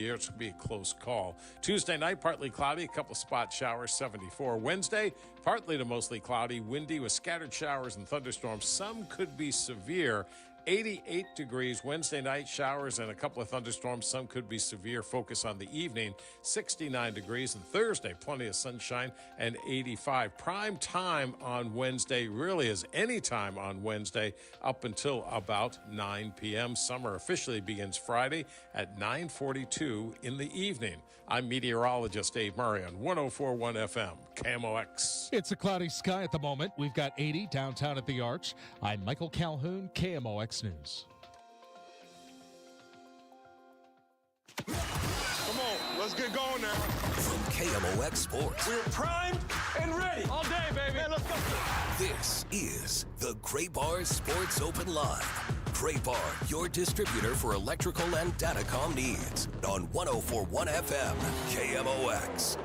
It's going to be a close call. Tuesday night, partly cloudy, a couple spot showers, 74. Wednesday, partly to mostly cloudy, windy with scattered showers and thunderstorms. Some could be severe. 88 degrees Wednesday night, showers and a couple of thunderstorms. Some could be severe. Focus on the evening. 69 degrees. And Thursday, plenty of sunshine and 85. Prime time on Wednesday really is any time on Wednesday up until about 9 p.m. Summer officially begins Friday at 9:42 in the evening. I'm meteorologist Dave Murray on 104.1 FM, KMOX. It's a cloudy sky at the moment. We've got 80 downtown at the Arch. I'm Michael Calhoun, KMOX News. Come on, let's get going now. From KMOX Sports. We're primed and ready. All day, baby. Man, let's go. This is the Gray Bar Sports Open Line. Gray Bar, your distributor for electrical and datacom needs. On 104.1 FM, KMOX.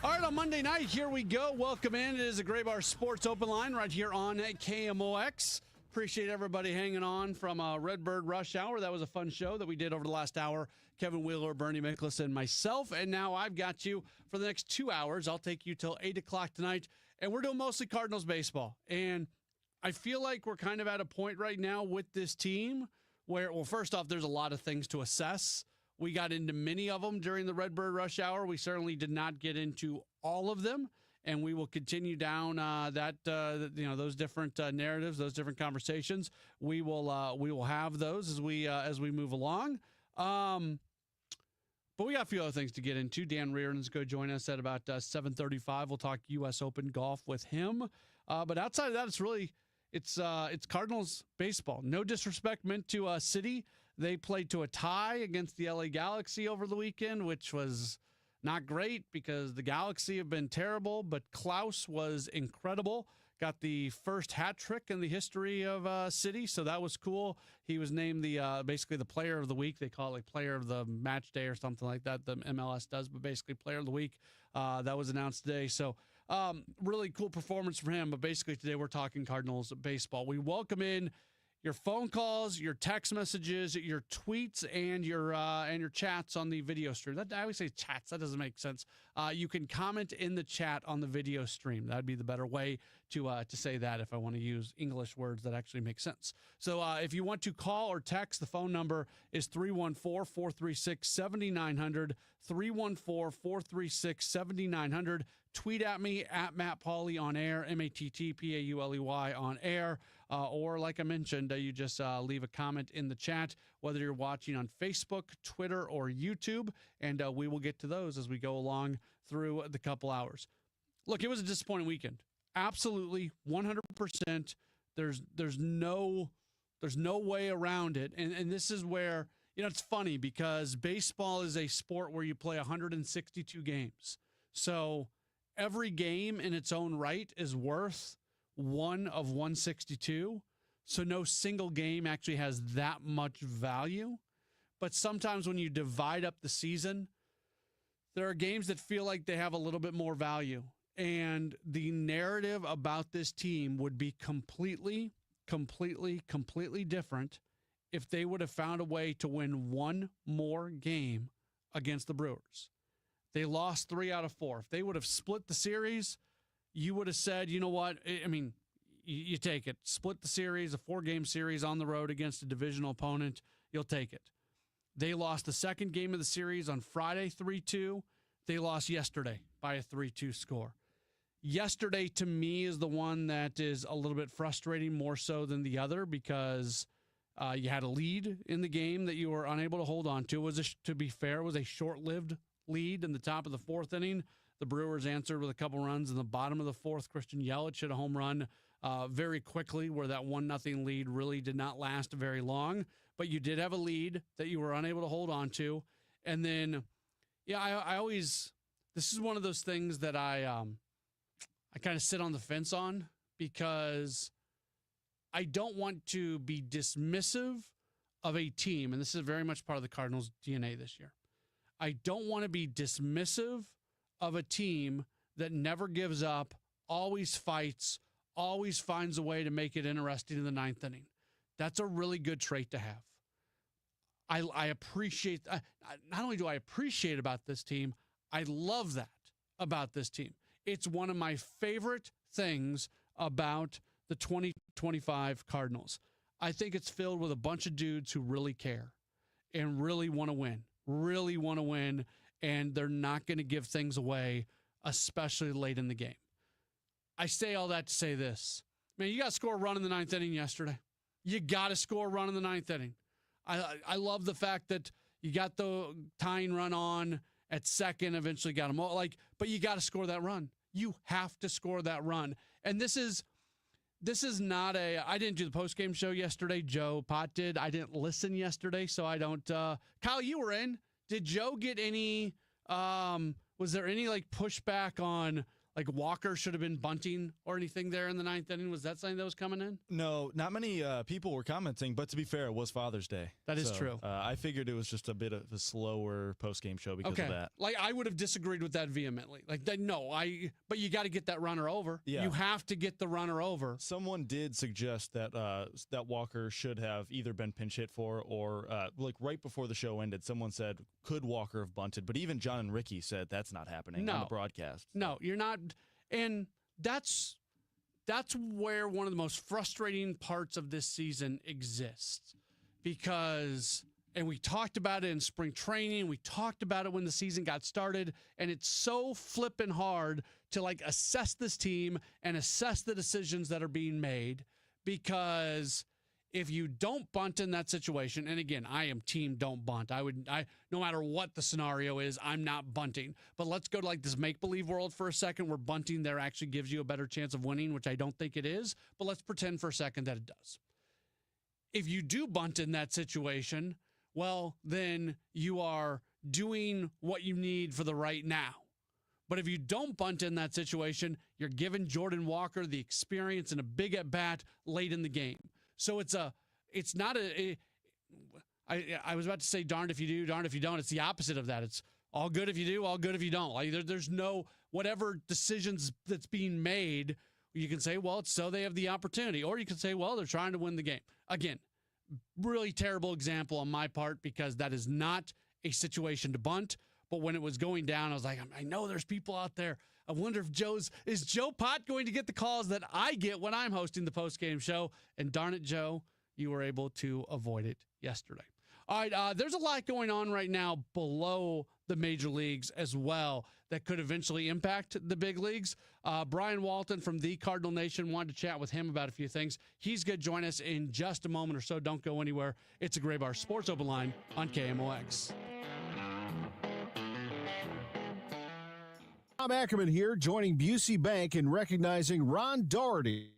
All right, on Monday night, here we go. Welcome in. It is a Gray Bar Sports Open Line right here on KMOX. Appreciate everybody hanging on from Redbird Rush Hour. That was a fun show that we did over the last hour. Kevin Wheeler, Bernie Miklas, and myself. And now I've got you for the next 2 hours. I'll take you till 8 o'clock tonight. And we're doing mostly Cardinals baseball. And I feel like we're kind of at a point right now with this team where, well, first off, there's a lot of things to assess. We got into many of them during the Redbird Rush Hour. We certainly did not get into all of them, and we will continue down those different narratives, those different conversations. We will have those as we move along. But we got a few other things to get into. Dan Reardon's going to join us at about 7:35. We'll talk U.S. Open golf with him. But outside of that, it's Cardinals baseball. No disrespect meant to City. They played to a tie against the LA Galaxy over the weekend, which was not great because the Galaxy have been terrible, but Klaus was incredible. Got the first hat trick in the history of City, so that was cool. He was named basically the player of the week. They call it like player of the match day or something like that. The MLS does, but basically player of the week. That was announced today. So really cool performance from him. But basically today we're talking Cardinals baseball. We welcome in your phone calls, your text messages, your tweets, and your chats on the video stream. I always say chats. That doesn't make sense. You can comment in the chat on the video stream. That'd be the better way to say that if I want to use English words that actually make sense. So if you want to call or text, the phone number is 314-436-7900, 314-436-7900. Tweet at me at Matt Pauley on air, MattPauley on air. Or like I mentioned, you just leave a comment in the chat, whether you're watching on Facebook, Twitter, or YouTube, and we will get to those as we go along through the couple hours. Look, it was a disappointing weekend. Absolutely, 100%. There's no way around it. And this is where, it's funny because baseball is a sport where you play 162 games. So every game in its own right is worth 1 of 162. So no single game actually has that much value. But sometimes when you divide up the season, there are games that feel like they have a little bit more value. And the narrative about this team would be completely different if they would have found a way to win one more game against the Brewers. They lost 3 out of 4. If they would have split the series, you would have said, you know what? I mean, you take it. Split the series, a 4-game series on the road against a divisional opponent. You'll take it. They lost the second game of the series on Friday, 3-2. They lost yesterday by a 3-2 score. Yesterday, to me, is the one that is a little bit frustrating more so than the other because you had a lead in the game that you were unable to hold on to. To be fair, it was a short-lived lead in the top of the 4th inning. The Brewers answered with a couple runs in the bottom of the 4th. Christian Yelich hit a home run very quickly where that 1-0 lead really did not last very long. But you did have a lead that you were unable to hold on to. And then, I always, this is one of those things that I kind of sit on the fence on because I don't want to be dismissive of a team. And this is very much part of the Cardinals' DNA this year. I don't want to be dismissive of a team that never gives up, always fights, always finds a way to make it interesting in the 9th inning. That's a really good trait to have. I appreciate, not only do I appreciate about this team, I love that about this team. It's one of my favorite things about the 2025 Cardinals. I think it's filled with a bunch of dudes who really care and really want to win, and they're not going to give things away, especially late in the game. I say all that to say this. Man, you got to score a run in the ninth inning yesterday. You got to score a run in the ninth inning. I love the fact that you got the tying run on at second, eventually got them all. But you got to score that run. You have to score that run. And this is not I didn't do the postgame show yesterday. Joe Pott did. I didn't listen yesterday, so I don't. Kyle, you were in. Did Joe get any, was there any pushback on Walker should have been bunting or anything there in the ninth inning? Was that something that was coming in? No, not many people were commenting, but to be fair, it was Father's Day. That is true. I figured it was just a bit of a slower post-game show because of that. I would have disagreed with that vehemently. But you got to get that runner over. Yeah. You have to get the runner over. Someone did suggest that that Walker should have either been pinch hit for or right before the show ended, someone said, could Walker have bunted? But even John and Ricky said that's not happening on the broadcast. No, you're not. And that's where one of the most frustrating parts of this season exists, because, and we talked about it in spring training, we talked about it when the season got started, and it's so flippin' hard to assess this team and assess the decisions that are being made, because if you don't bunt in that situation, and again, I am team don't bunt. No matter what the scenario is, I'm not bunting. But let's go to this make-believe world for a second where bunting there actually gives you a better chance of winning, which I don't think it is. But let's pretend for a second that it does. If you do bunt in that situation, well, then you are doing what you need for the right now. But if you don't bunt in that situation, you're giving Jordan Walker the experience and a big at-bat late in the game. So I was about to say darned if you do, darned if you don't. It's the opposite of that. It's all good if you do, all good if you don't. There's no, whatever decisions that's being made, you can say, well, it's so they have the opportunity. Or you can say, well, they're trying to win the game. Again, really terrible example on my part, because that is not a situation to bunt. But when it was going down, I was like, I know there's people out there. I wonder if is Joe Pott going to get the calls that I get when I'm hosting the postgame show? And darn it, Joe, you were able to avoid it yesterday. All right, there's a lot going on right now below the major leagues as well that could eventually impact the big leagues. Brian Walton from the Cardinal Nation wanted to chat with him about a few things. He's going to join us in just a moment or so. Don't go anywhere. It's a Gray Bar Sports Open Line on KMOX. Tom Ackerman here, joining Busey Bank in recognizing Ron Doherty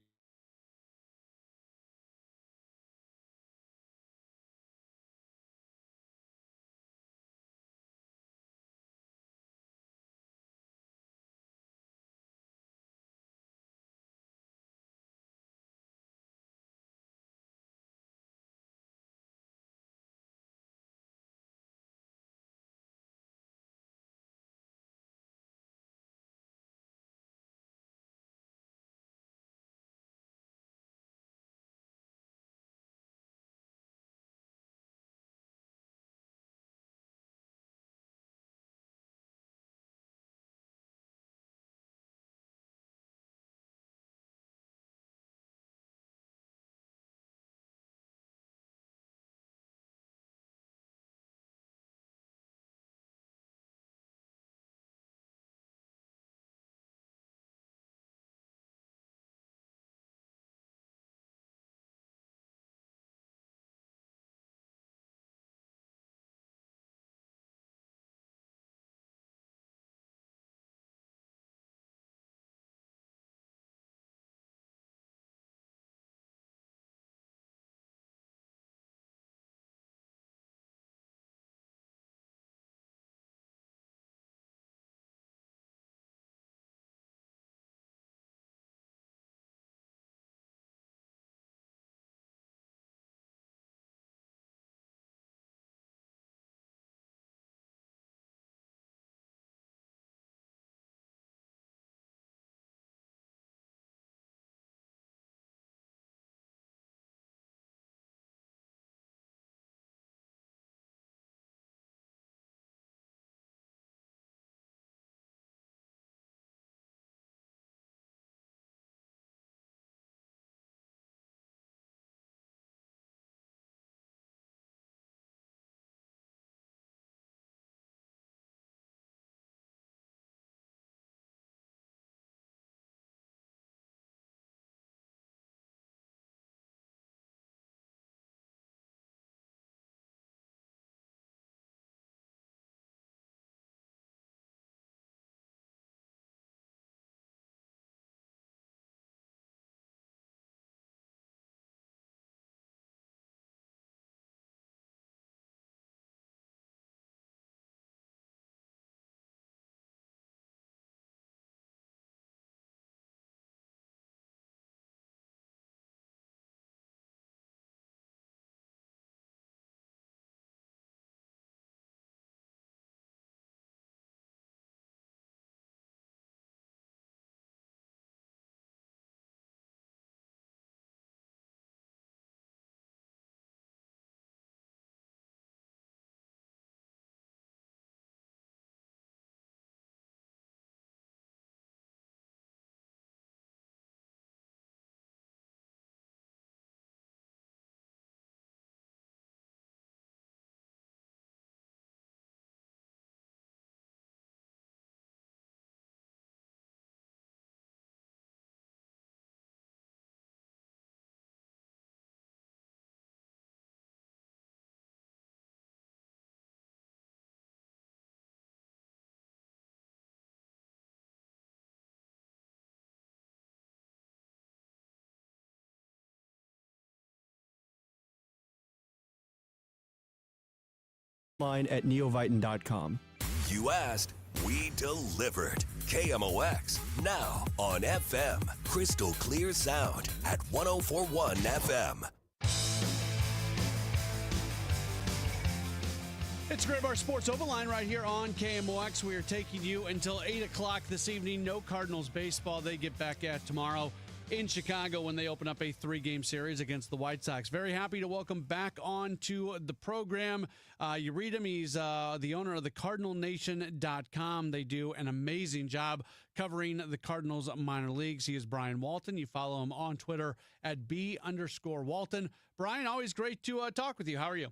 Line at neovitan.com. You asked, we delivered. KMOX, now on FM. Crystal clear sound at 104.1 FM. It's Great Bar Sports Open Line right here on KMOX. We are taking you until 8 o'clock this evening. No Cardinals baseball. They get back at tomorrow in Chicago when they open up a 3-game series against the White Sox. Very happy to welcome back on to the program. You read him. He's the owner of the CardinalNation.com. They do an amazing job covering the Cardinals minor leagues. He is Brian Walton. You follow him on Twitter at @B_Walton. Brian, always great to talk with you. How are you?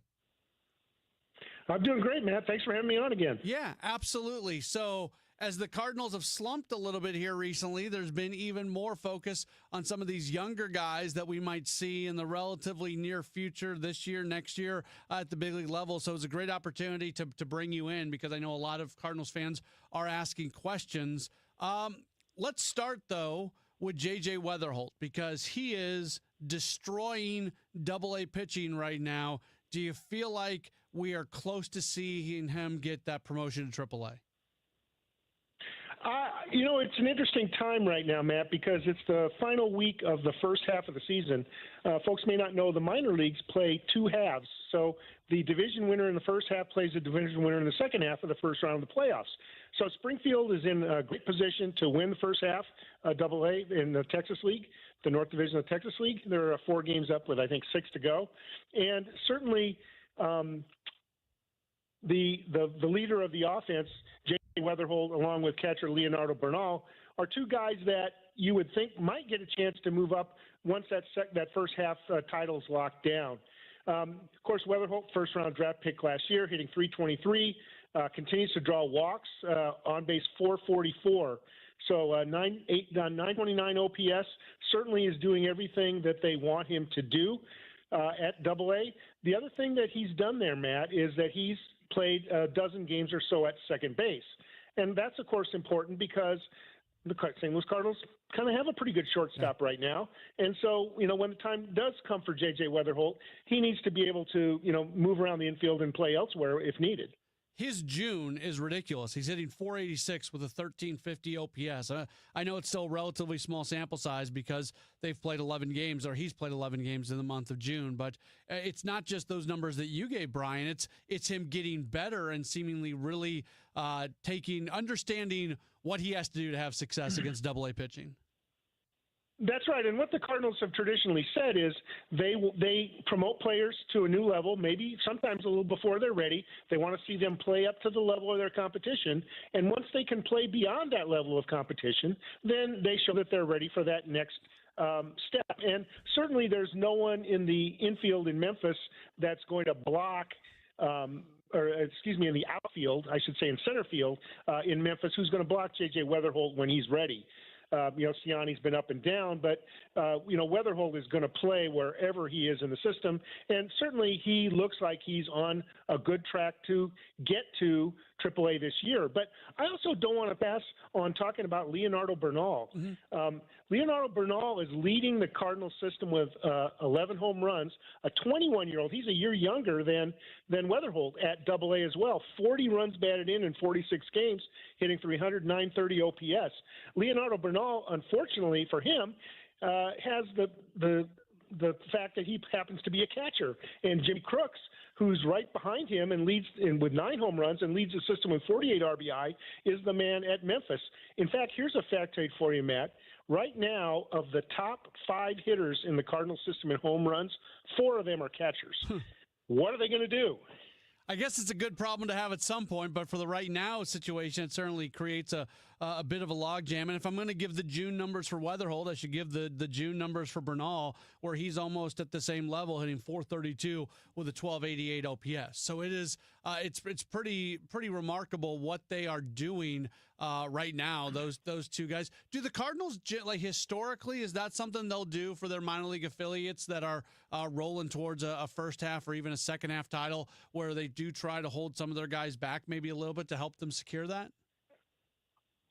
I'm doing great, Matt. Thanks for having me on again. Yeah, absolutely. So as the Cardinals have slumped a little bit here recently, there's been even more focus on some of these younger guys that we might see in the relatively near future this year, next year at the big league level. So it's a great opportunity to bring you in because I know a lot of Cardinals fans are asking questions. Let's start, though, with J.J. Weatherholt because he is destroying AA pitching right now. Do you feel like we are close to seeing him get that promotion to AAA? It's an interesting time right now, Matt, because it's the final week of the first half of the season. Folks may not know the minor leagues play 2 halves. So the division winner in the first half plays the division winner in the second half of the first round of the playoffs. So Springfield is in a great position to win the first half, AA in the Texas League, the North Division of the Texas League. There are 4 games up with, I think, 6 to go. And certainly the leader of the offense, J.J. Weatherholt, along with catcher Leonardo Bernal, are 2 guys that you would think might get a chance to move up once that first half title's locked down. Of course, Weatherholt, first-round draft pick last year, hitting .323, continues to draw walks, on base .444. So 929 OPS, certainly is doing everything that they want him to do at AA. The other thing that he's done there, Matt, is that he's played a dozen games or so at second base. And that's, of course, important because the St. Louis Cardinals kind of have a pretty good shortstop right now. And so, when the time does come for J.J. Weatherholt, he needs to be able to, move around the infield and play elsewhere if needed. His June is ridiculous. He's hitting .486 with a 1350 OPS. I know it's still a relatively small sample size because they've played 11 games, or he's played 11 games in the month of June. But it's not just those numbers that you gave, Brian. It's him getting better and seemingly really understanding what he has to do to have success against AA pitching. That's right. And what the Cardinals have traditionally said is they promote players to a new level, maybe sometimes a little before they're ready. They want to see them play up to the level of their competition. And once they can play beyond that level of competition, then they show that they're ready for that next step. And certainly there's no one in the infield in Memphis that's going to block in the outfield, I should say in center field in Memphis, who's going to block J.J. Weatherholt when he's ready. Siani's been up and down, but, Weatherholt is going to play wherever he is in the system. And certainly he looks like he's on a good track to get to AAA this year. But I also don't want to pass on talking about Leonardo Bernal. Mm-hmm. Leonardo Bernal is leading the Cardinal system with 11 home runs, a 21-year-old. He's a year younger than Weatherholt at AA as well. 40 runs batted in 46 games, hitting .300, .930 OPS. Leonardo Bernal, unfortunately for him, has the fact that he happens to be a catcher. And Jimmy Crooks, who's right behind him and leads with 9 home runs and leads the system with 48 RBI, is the man at Memphis. In fact, here's a factoid for you, Matt. Right now, of the top 5 hitters in the Cardinal system in home runs, 4 of them are catchers. What are they going to do? I guess it's a good problem to have at some point, but for the right now situation, it certainly creates a bit of a logjam. And if I'm going to give the June numbers for Weatherholt, I should give the June numbers for Bernal, where he's almost at the same level, hitting .432 with a 1288 OPS. So it is it's pretty remarkable what they are doing right now. Those 2 guys. Do the Cardinals, like historically, is that something they'll do for their minor league affiliates that are rolling towards a first half or even a second half title, where they do try to hold some of their guys back maybe a little bit to help them secure that?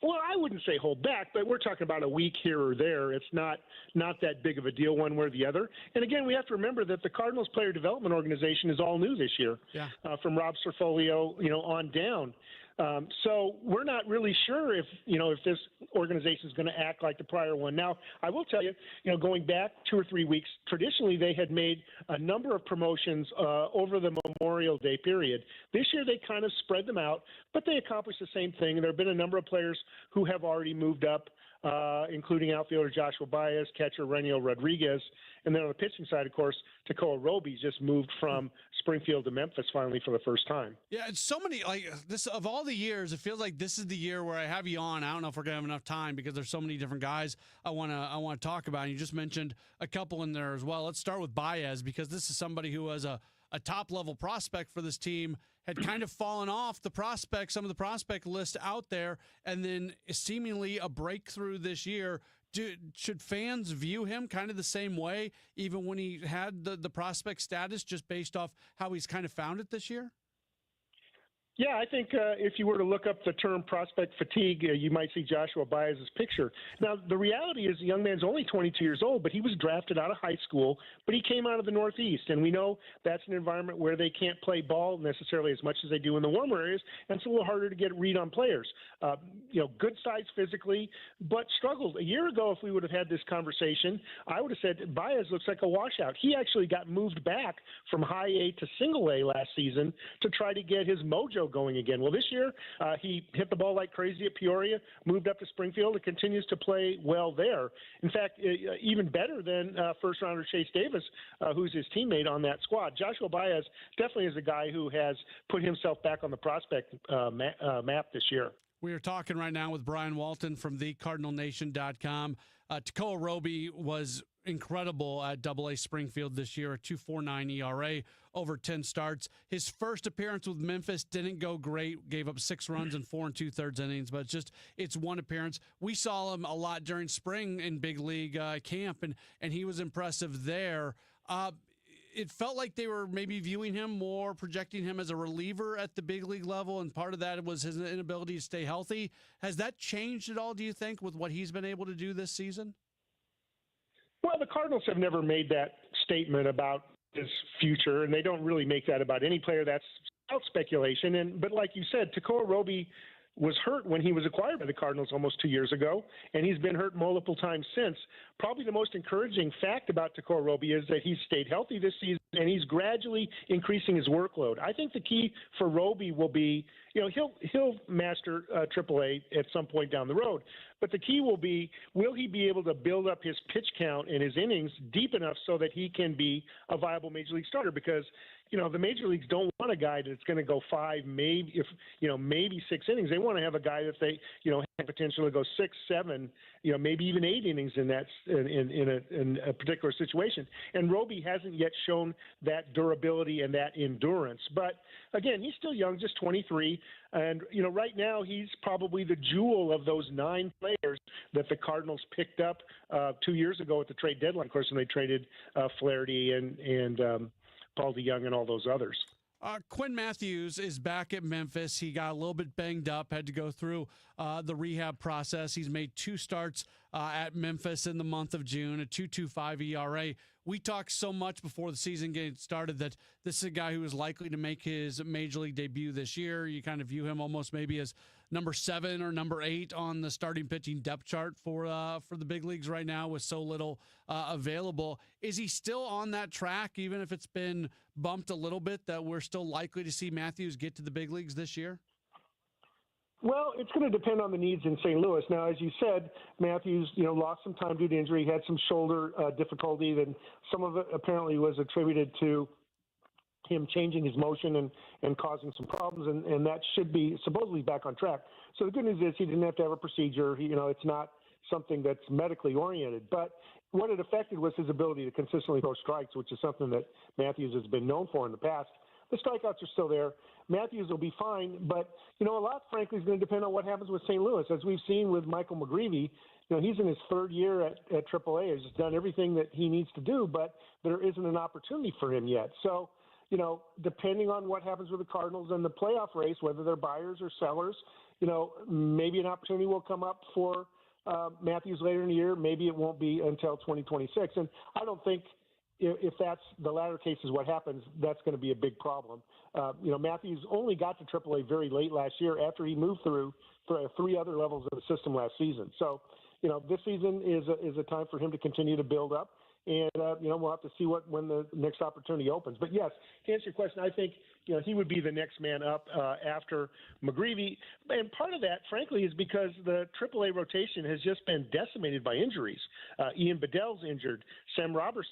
Well, I wouldn't say hold back, but we're talking about a week here or there. It's not that big of a deal one way or the other. And again, we have to remember that the Cardinals player development organization is all new this year, from Rob Cerfolio, on down. So we're not really sure if this organization is going to act like the prior one. Now, I will tell you, going back 2 or 3 weeks, traditionally they had made a number of promotions over the Memorial Day period. This year they kind of spread them out, but they accomplished the same thing. There have been a number of players who have already moved up, including outfielder Joshua Baez, catcher Reniel Rodriguez. And then on the pitching side, of course, Tekoa Roby just moved from Springfield to Memphis finally for the first time. Yeah, it's so many, like this, of all the years, it feels like this is the year where I have you on. I don't know if we're going to have enough time because there's so many different guys I want to talk about. And you just mentioned a couple in there as well. Let's start with Baez because this is somebody who was a top-level prospect for this team, had kind of fallen off some of the prospect list out there, and then seemingly a breakthrough this year. Should fans view him kind of the same way, even when he had the prospect status, just based off how he's kind of found it this year? Yeah, I think if you were to look up the term prospect fatigue, you might see Joshua Baez's picture. Now, the reality is the young man's only 22 years old, but he was drafted out of high school, but he came out of the Northeast, and we know that's an environment where they can't play ball necessarily as much as they do in the warmer areas, and it's a little harder to get a read on players. Good size physically, but struggled. A year ago, if we would have had this conversation, I would have said Baez looks like a washout. He actually got moved back from high A to single A last season to try to get his mojo going again. Well, this year he hit the ball like crazy at Peoria, moved up to Springfield, and continues to play well there. In fact, even better than first-rounder Chase Davis, who's his teammate on that squad. Joshua Baez definitely is a guy who has put himself back on the prospect map this year. We are talking right now with Brian Walton from thecardinalnation.com. Tekoa Roby was incredible at AA Springfield this year, a 2.49 ERA, over 10 starts. His first appearance with Memphis didn't go great, gave up 6 runs in 4 2/3 innings, but it's one appearance. We saw him a lot during spring in big league camp, and he was impressive there. It felt like they were maybe viewing him more, projecting him as a reliever at the big league level, and part of that was his inability to stay healthy. Has that changed at all, do you think, with what he's been able to do this season? Well, the Cardinals have never made that statement about his future, and they don't really make that about any player. That's out speculation. But like you said, Tekoa Roby was hurt when he was acquired by the Cardinals almost 2 years ago, and he's been hurt multiple times since. Probably the most encouraging fact about Tekoa Roby is that he's stayed healthy this season, and he's gradually increasing his workload. I think the key for Roby will be, he'll master AAA at some point down the road. But the key will be, will he be able to build up his pitch count and his innings deep enough so that he can be a viable major league starter? Because, the major leagues don't want a guy that's going to go 5, maybe 6 innings. They want to have a guy that they, have potential to go 6, 7, maybe even 8 innings in that in a particular situation. And Roby hasn't yet shown that durability and that endurance. But again, he's still young, just 23. And, right now he's probably the jewel of those 9 players that the Cardinals picked up 2 years ago at the trade deadline, of course, when they traded Flaherty and Pauley and all those others. Quinn Matthews is back at Memphis. He got a little bit banged up, had to go through the rehab process. He's made 2 starts at Memphis in the month of June, a 2.25 ERA. We talked so much before the season getting started that this is a guy who is likely to make his major league debut this year. You kind of view him almost maybe as number 7 or number 8 on the starting pitching depth chart for the big leagues right now with so little available. Is he still on that track, even if it's been bumped a little bit, that we're still likely to see Matthews get to the big leagues this year? Well, it's going to depend on the needs in St. Louis. Now, as you said, Matthews, lost some time due to injury. He had some shoulder difficulty, and some of it apparently was attributed to him changing his motion and causing some problems, and that should be supposedly back on track. So the good news is he didn't have to have a procedure. It's not something that's medically oriented. But what it affected was his ability to consistently throw strikes, which is something that Matthews has been known for in the past. The strikeouts are still there. Matthews will be fine, but, a lot, frankly, is going to depend on what happens with St. Louis. As we've seen with Michael McGreevy, he's in his 3rd year at AAA. He's done everything that he needs to do, but there isn't an opportunity for him yet. So, depending on what happens with the Cardinals in the playoff race, whether they're buyers or sellers, maybe an opportunity will come up for Matthews later in the year. Maybe it won't be until 2026. And I don't think if that's the latter case is what happens, that's going to be a big problem. Matthews only got to AAA very late last year after he moved through 3 other levels of the system last season. So, this season is a time for him to continue to build up. And, we'll have to see when the next opportunity opens. But, yes, to answer your question, I think, he would be the next man up after McGreevy. And part of that, frankly, is because the AAA rotation has just been decimated by injuries. Ian Bedell's injured. Sam Roberts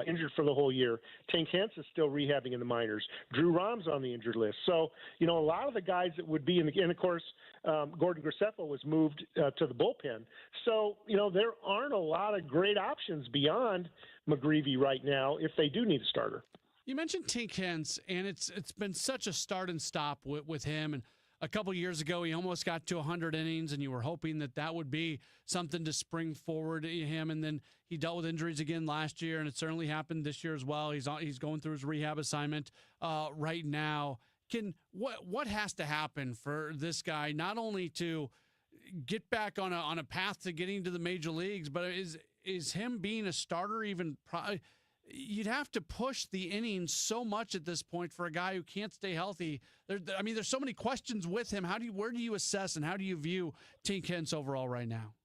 injured for the whole year. Tank Hance is still rehabbing in the minors. Drew Rahm's on the injured list. So, a lot of the guys that would be and of course, Gordon Graceffo was moved to the bullpen. So, there aren't a lot of great options beyond McGreevy right now if they do need a starter. You mentioned Tank Hance, and it's been such a start and stop with him. And a couple years ago, he almost got to 100 innings, and you were hoping that would be something to spring forward him. And then he dealt with injuries again last year, and it certainly happened this year as well. He's going through his rehab assignment right now. What has to happen for this guy not only to get back on a path to getting to the major leagues, but is him being a starter even? You'd have to push the innings so much at this point for a guy who can't stay healthy. There's so many questions with him. Where do you assess and how do you view Tank Hance overall right now?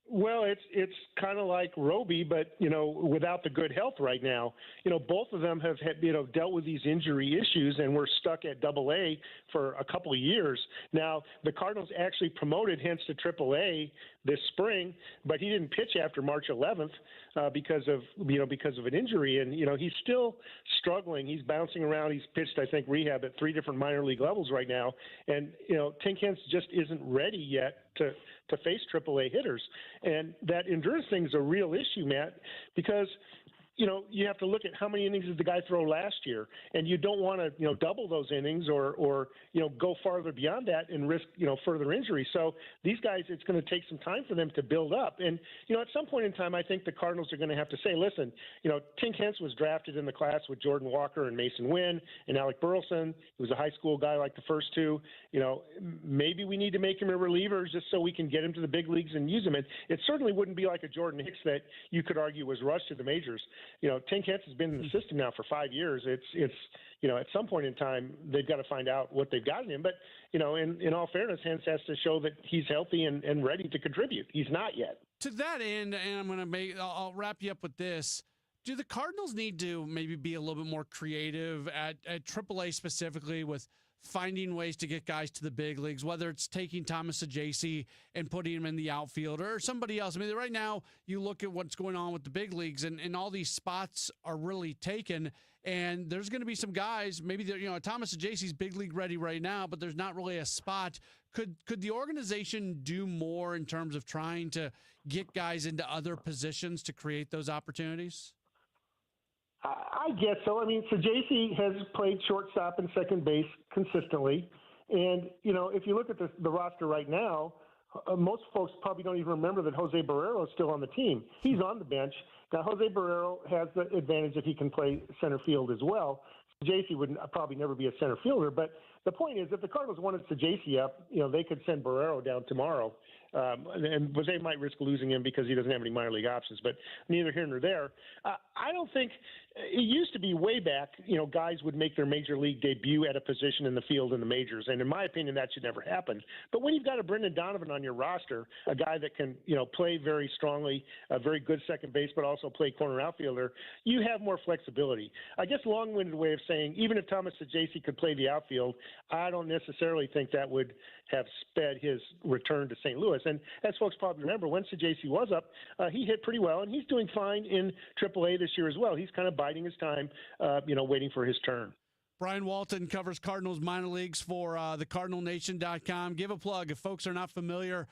Well, it's kind of like Roby, but without the good health right now. Both of them have dealt with these injury issues, and we're stuck at AA for a couple of years now. The Cardinals actually promoted Hance to AAA this spring, but he didn't pitch after March 11th because of an injury, and he's still struggling. He's bouncing around. He's pitched, I think, rehab at 3 different minor league levels right now, and Tank Hance just isn't ready yet to face AAA hitters. And that endurance thing is a real issue, Matt, because you have to look at how many innings did the guy throw last year, and you don't want to double those innings or go farther beyond that and risk further injury. So these guys, it's going to take some time for them to build up. And at some point in time, I think the Cardinals are going to have to say, listen, Tank Hance was drafted in the class with Jordan Walker and Mason Wynn and Alec Burleson. He was a high school guy like the first two. Maybe we need to make him a reliever just so we can get him to the big leagues and use him. And it certainly wouldn't be like a Jordan Hicks that you could argue was rushed to the majors. Tank Hance has been in the system now for 5 years. It's at some point in time, they've got to find out what they've got in him. But, in all fairness, Hance has to show that he's healthy and ready to contribute. He's not yet. To that end, and I'll wrap you up with this. Do the Cardinals need to maybe be a little bit more creative at AAA specifically with finding ways to get guys to the big leagues, whether it's taking Thomas Ajacey and putting him in the outfield or somebody else? Right now you look at what's going on with the big leagues and all these spots are really taken, and there's going to be some guys, maybe Thomas Ajacey's big league ready right now, but there's not really a spot. Could the organization do more in terms of trying to get guys into other positions to create those opportunities? I guess so. Ajacey has played shortstop and second base consistently. And, if you look at the roster right now, most folks probably don't even remember that Jose Barrero is still on the team. He's on the bench. Now, Jose Barrero has the advantage that he can play center field as well. Ajacey would probably never be a center fielder. But the point is, if the Cardinals wanted Ajacey up, they could send Barrero down tomorrow. And Jose might risk losing him because he doesn't have any minor league options, but neither here nor there. I don't think it used to be way back, guys would make their major league debut at a position in the field in the majors. And in my opinion, that should never happen. But when you've got a Brendan Donovan on your roster, a guy that can, play very strongly, a very good second base, but also play corner outfielder, you have more flexibility. I guess long-winded way of saying, even if Thomas Ajacey could play the outfield, I don't necessarily think that would have sped his return to St. Louis. And as folks probably remember, when Ajacey was up, he hit pretty well, and he's doing fine in AAA this year as well. He's kind of biding his time, waiting for his turn. Brian Walton covers Cardinals minor leagues for thecardinalnation.com. Give a plug if folks are not familiar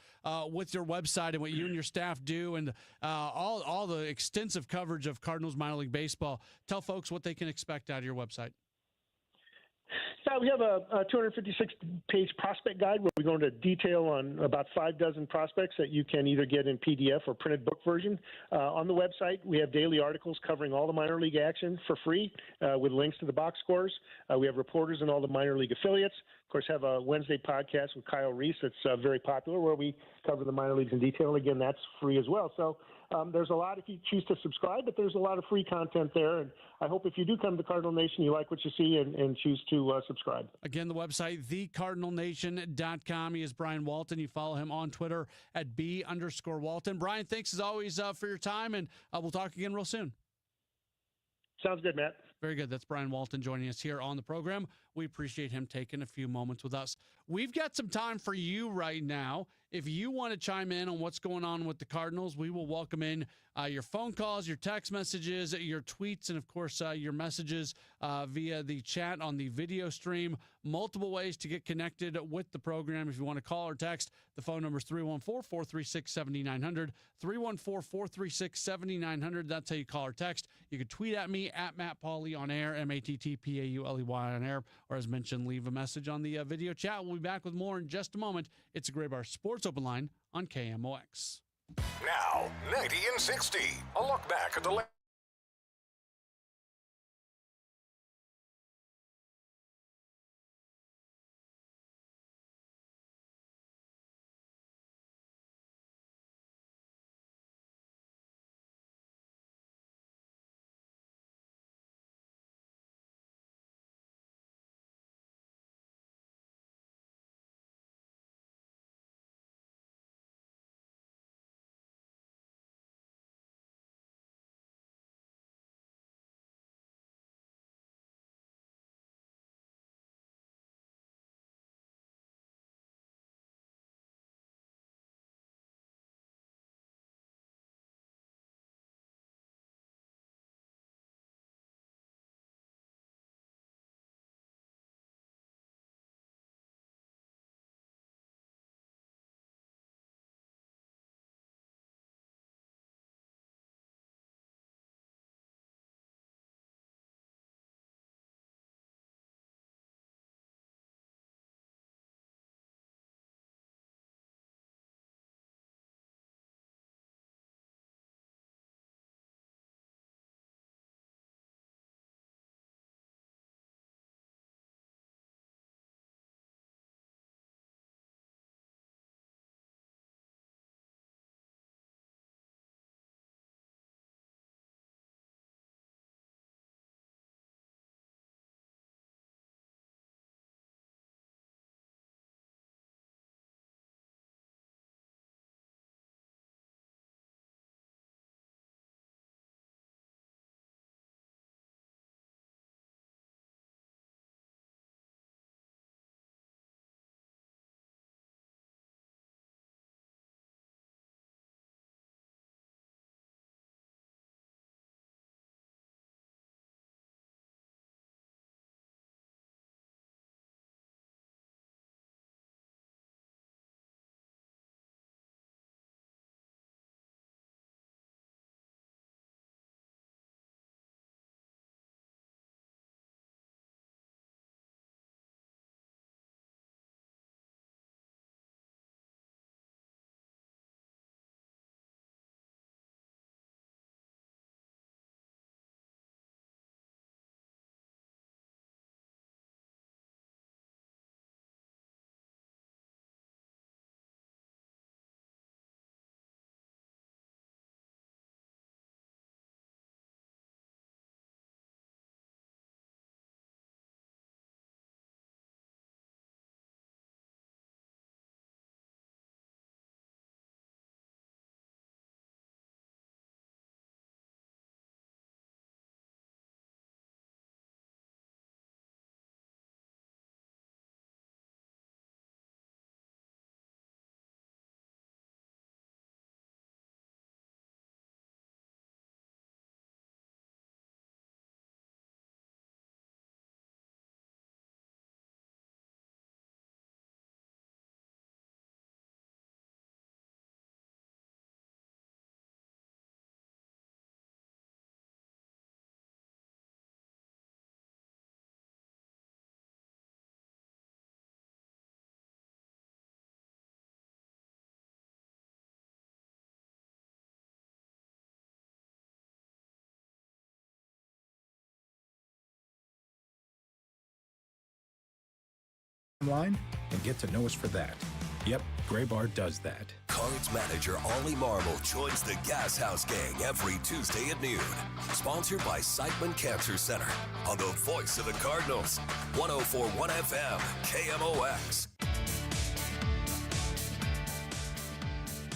with your website and what you and your staff do and all the extensive coverage of Cardinals minor league baseball. Tell folks what they can expect out of your website. Yeah, we have a 256-page prospect guide where we go into detail on about 6 prospects that you can either get in PDF or printed book version. On the website, we have daily articles covering all the minor league action for free with links to the box scores. We have reporters in all the minor league affiliates. Of course, have a Wednesday podcast with Kyle Reese that's very popular where we cover the minor leagues in detail. And again, that's free as well. So there's a lot if you choose to subscribe, but there's a lot of free content there. And I hope if you do come to Cardinal Nation, you like what you see and choose to subscribe. Again, the website, thecardinalnation.com. He is Brian Walton. You follow him on Twitter at @B_Walton. Brian, thanks as always for your time, and we'll talk again real soon. Sounds good, Matt. Very good. That's Brian Walton joining us here on the program. We appreciate him taking a few moments with us. We've got some time for you right now. If you want to chime in on what's going on with the Cardinals, we will welcome in your phone calls, your text messages, your tweets, and, of course, your messages via the chat on the video stream. Multiple ways to get connected with the program. If you want to call or text, the phone number is 314-436-7900, 314-436-7900. That's how you call or text. You can tweet at me, at Matt Pauley on air, MattPauley on air, or as mentioned, leave a message on the video chat. We'll be back with more in just a moment. It's a Gray Bar Sports Open Line on KMOX. Now, 90 and 60. A look back at the line and get to know us for that. Yep, Gray Bar does that. Cards manager Ollie Marble joins the Gas House Gang every Tuesday at noon. Sponsored by Siteman Cancer Center on the voice of the Cardinals. 104.1 FM, KMOX.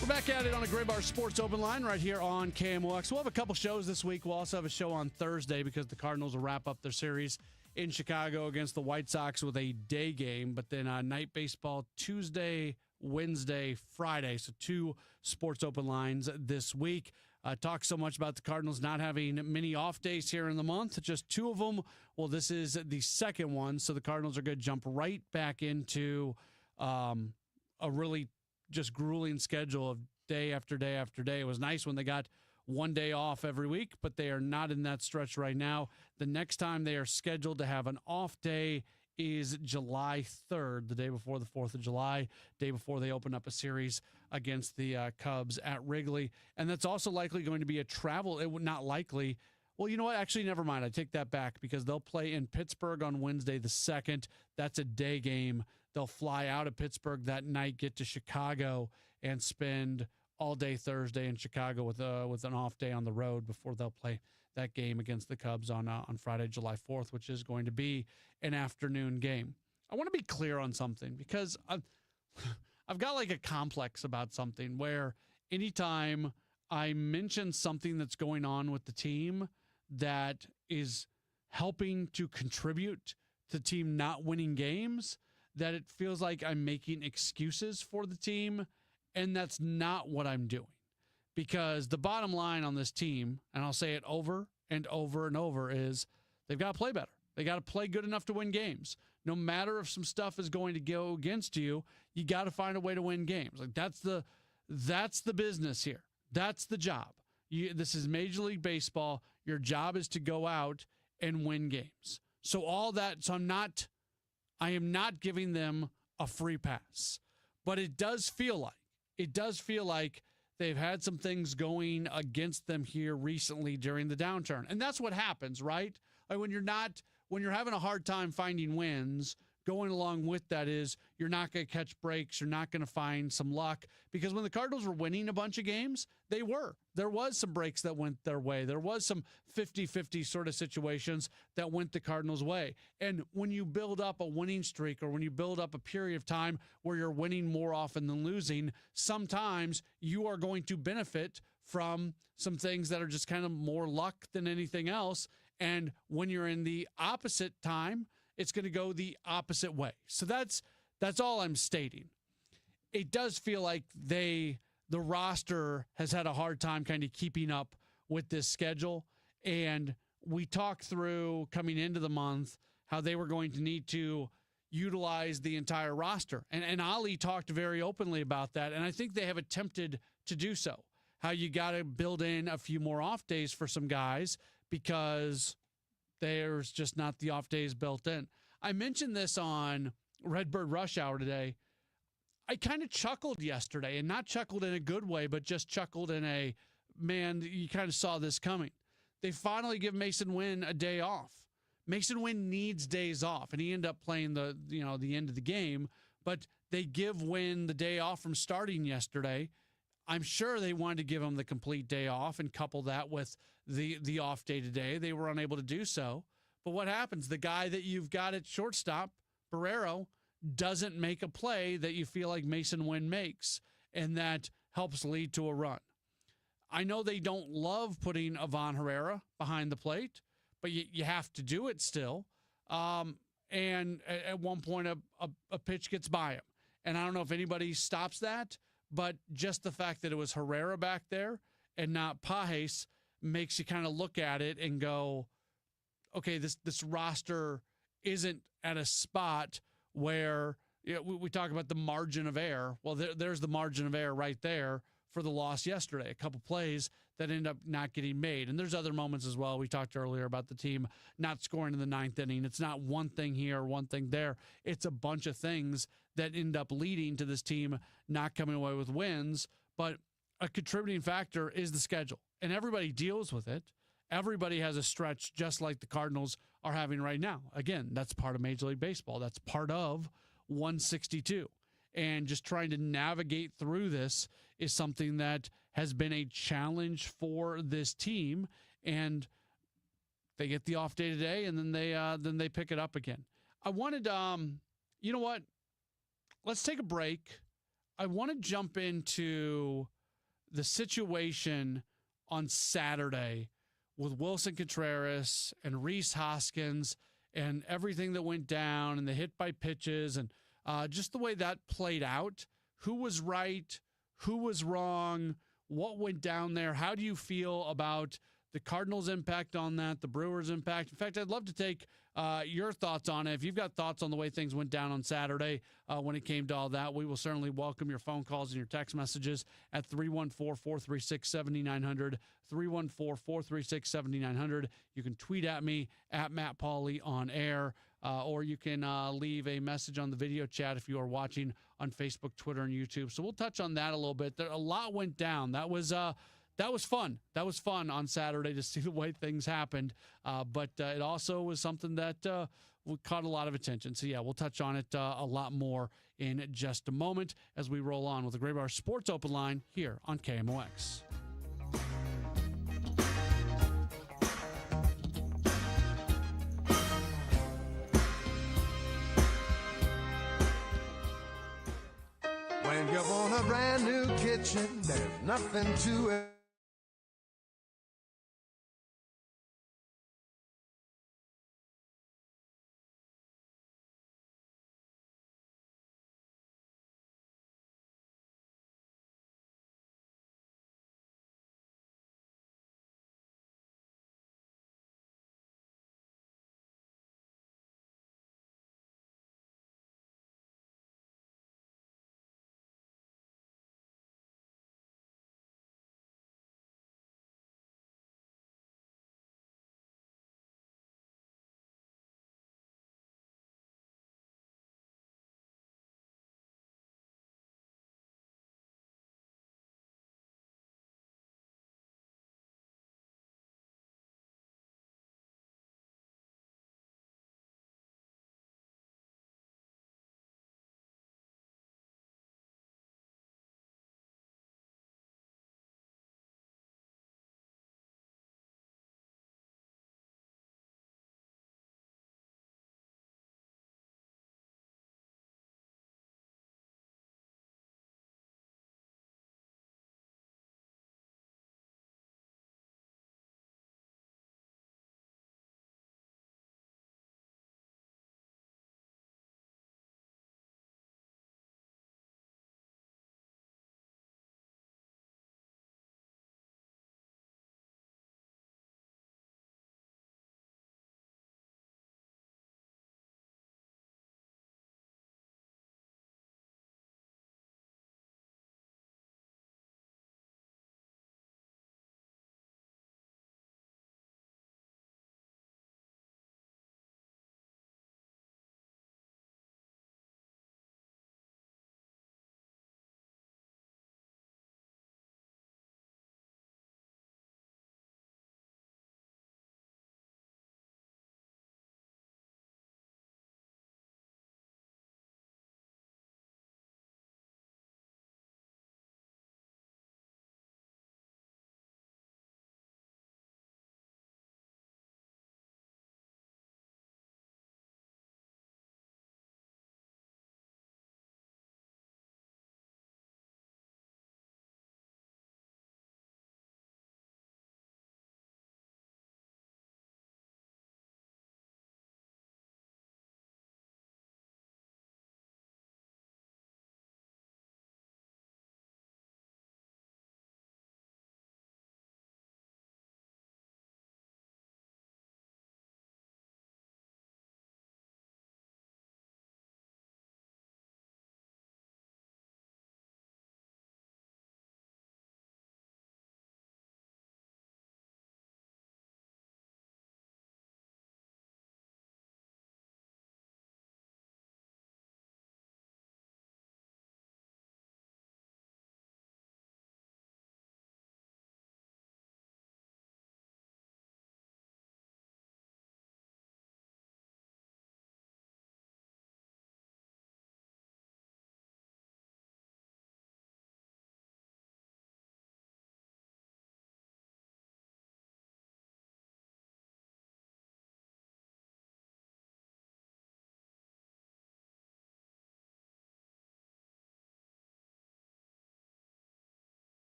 We're back at it on a Gray Bar Sports Open Line right here on KMOX. We'll have a couple shows this week. We'll also have a show on Thursday because the Cardinals will wrap up their series in Chicago against the White Sox with a day game, but then night baseball Tuesday, Wednesday, Friday. So 2 Sports Open Lines this week. Talk so much about the Cardinals not having many off days here in the month, just 2 of them. Well, this is the second one, so the Cardinals are going to jump right back into a really just grueling schedule of day after day after day. It was nice when they got one day off every week, but they are not in that stretch right now. The next time they are scheduled to have an off day is July 3rd, the day before the 4th of July, day before they open up a series against the Cubs at Wrigley. And that's also likely going to be a travel. It would not likely. Well, you know what? Actually, never mind. I take that back because they'll play in Pittsburgh on Wednesday the 2nd. That's a day game. They'll fly out of Pittsburgh that night, get to Chicago, and spend all day Thursday in Chicago with an off day on the road before they'll play that game against the Cubs on Friday, July 4th, which is going to be an afternoon game. I want to be clear on something because I've got like a complex about something where anytime I mention something that's going on with the team that is helping to contribute to the team not winning games, that it feels like I'm making excuses for the team. And that's not what I'm doing, because the bottom line on this team, and I'll say it over and over and over, is they've got to play better. They got to play good enough to win games. No matter if some stuff is going to go against you, you got to find a way to win games. Like that's the business here. That's the job. This is Major League Baseball. Your job is to go out and win games. So I am not giving them a free pass, but it does feel like they've had some things going against them here recently during the downturn. And that's what happens, right? Like when you're having a hard time finding wins, going along with that is you're not going to catch breaks. You're not going to find some luck, because when the Cardinals were winning a bunch of games, there was some breaks that went their way. There was some 50-50 sort of situations that went the Cardinals' way. And when you build up a winning streak, or when you build up a period of time where you're winning more often than losing, sometimes you are going to benefit from some things that are just kind of more luck than anything else. And when you're in the opposite time, it's going to go the opposite way. So that's all I'm stating. It does feel like the roster has had a hard time kind of keeping up with this schedule. And we talked through coming into the month how they were going to need to utilize the entire roster. And Ali talked very openly about that. And I think they have attempted to do so. How you got to build in a few more off days for some guys, because there's just not the off days built in. I mentioned this on Redbird Rush Hour today. I kind of chuckled yesterday, and not chuckled in a good way, but just chuckled in a, man, you kind of saw this coming. They finally give Mason Wynn a day off. Mason Wynn needs days off, and he ended up playing the end of the game, but they give Wynn the day off from starting yesterday. I'm sure they wanted to give him the complete day off and couple that with the off day today. They were unable to do so. But what happens? The guy that you've got at shortstop, Barrero, doesn't make a play that you feel like Mason Wynn makes, and that helps lead to a run. I know they don't love putting Ivan Herrera behind the plate, but you have to do it still. And at one point, a pitch gets by him. And I don't know if anybody stops that, but just the fact that it was Herrera back there and not Pajes makes you kind of look at it and go, okay, this roster isn't at a spot where we talk about the margin of error. Well, there's the margin of error right there for the loss yesterday. A couple plays that end up not getting made. And there's other moments as well. We talked earlier about the team not scoring in the ninth inning. It's not one thing here, one thing there. It's a bunch of things that end up leading to this team not coming away with wins. But a contributing factor is the schedule. And everybody deals with it. Everybody has a stretch just like the Cardinals are having right now. Again, that's part of Major League Baseball. That's part of 162. And just trying to navigate through this is something that has been a challenge for this team. And they get the off day today, and then they pick it up again. I wanted, you know what? Let's take a break. I want to jump into the situation on Saturday with Wilson Contreras and Rhys Hoskins and everything that went down and the hit by pitches and just the way that played out. Who was right? Who was wrong? What went down there? How do you feel about the Cardinals' impact on that, the Brewers' impact? In fact, I'd love to take your thoughts on it. If you've got thoughts on the way things went down on Saturday when it came to all that, we will certainly welcome your phone calls and your text messages at 314-436-7900, 314-436-7900. You can tweet at me, at Matt Pauley on air, or you can leave a message on the video chat if you are watching on Facebook, Twitter, and YouTube. So we'll touch on that a little bit. A lot went down. That was fun. That was fun on Saturday to see the way things happened. But it also was something that caught a lot of attention. So, yeah, we'll touch on it a lot more in just a moment as we roll on with the Gray Bar Sports Open Line here on KMOX. When you want a brand new kitchen, there's nothing to it.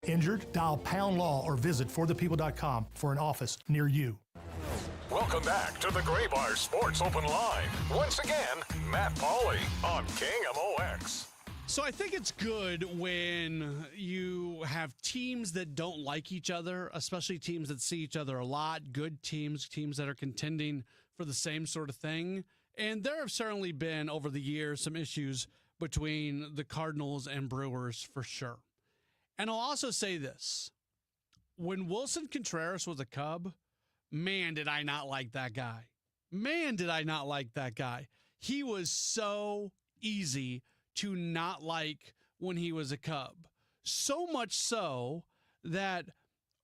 Injured? Dial Pound Law or visit forthepeople.com for an office near you. Welcome back to the Gray Bar Sports Open Line. Once again, Matt Pauley on KMOX. So I think it's good when you have teams that don't like each other, especially teams that see each other a lot, good teams that are contending for the same sort of thing. And there have certainly been, over the years, some issues between the Cardinals and Brewers for sure. And I'll also say this. When Wilson Contreras was a Cub, man, did I not like that guy. Man, did I not like that guy. He was so easy to not like when he was a Cub. So much so that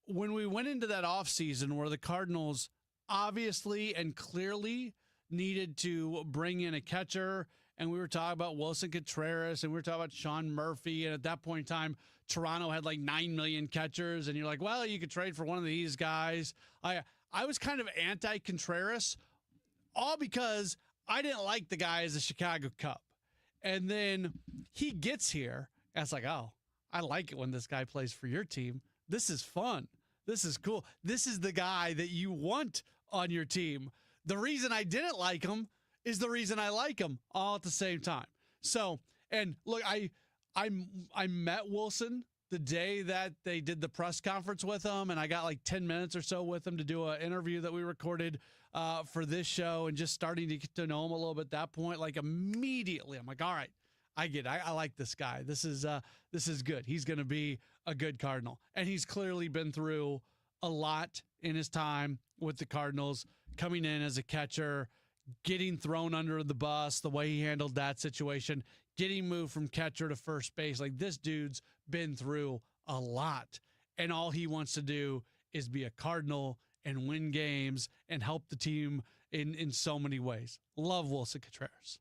when we went into that offseason where the Cardinals obviously and clearly needed to bring in a catcher, and we were talking about Wilson Contreras, and we were talking about Sean Murphy, and at that point in time, Toronto had like 9 million catchers, and you're like, well, you could trade for one of these guys. I was kind of anti-Contreras, all because I didn't like the guy as a Chicago Cub. And then he gets here, and it's like, oh, I like it when this guy plays for your team. This is fun. This is cool. This is the guy that you want on your team. The reason I didn't like him is the reason I like him all at the same time. So, and look, I met Wilson the day that they did the press conference with him, and I got like 10 minutes or so with him to do an interview that we recorded for this show, and just starting to get to know him a little bit at that point. Like immediately, I'm like, all right, I get it. I like this guy. This is good. He's going to be a good Cardinal. And he's clearly been through a lot in his time with the Cardinals, coming in as a catcher, getting thrown under the bus, the way he handled that situation, getting moved from catcher to first base. Like, this dude's been through a lot, and all he wants to do is be a Cardinal and win games and help the team in so many ways. Love Wilson Contreras.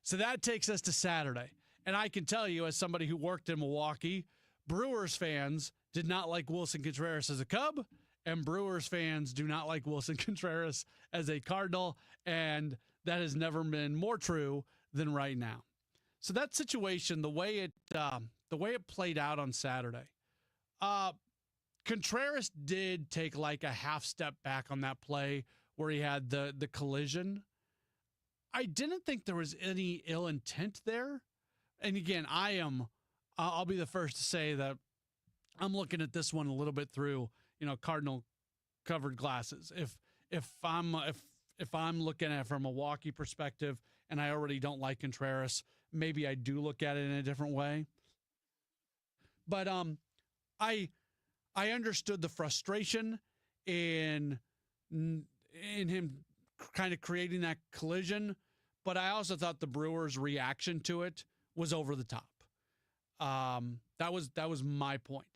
So that takes us to Saturday. And I can tell you, as somebody who worked in Milwaukee, Brewers fans did not like Wilson Contreras as a Cub, and Brewers fans do not like Wilson Contreras as a Cardinal, and that has never been more true than right now. So that situation, the way it played out on Saturday, Contreras did take like a half step back on that play where he had the collision. I didn't think there was any ill intent there. And again, I'll be the first to say that I'm looking at this one a little bit through, Cardinal covered glasses. If I'm looking at it from a Milwaukee perspective and I already don't like Contreras, maybe I do look at it in a different way. But I understood the frustration in him kind of creating that collision, but I also thought the Brewers' reaction to it was over the top. That was my point.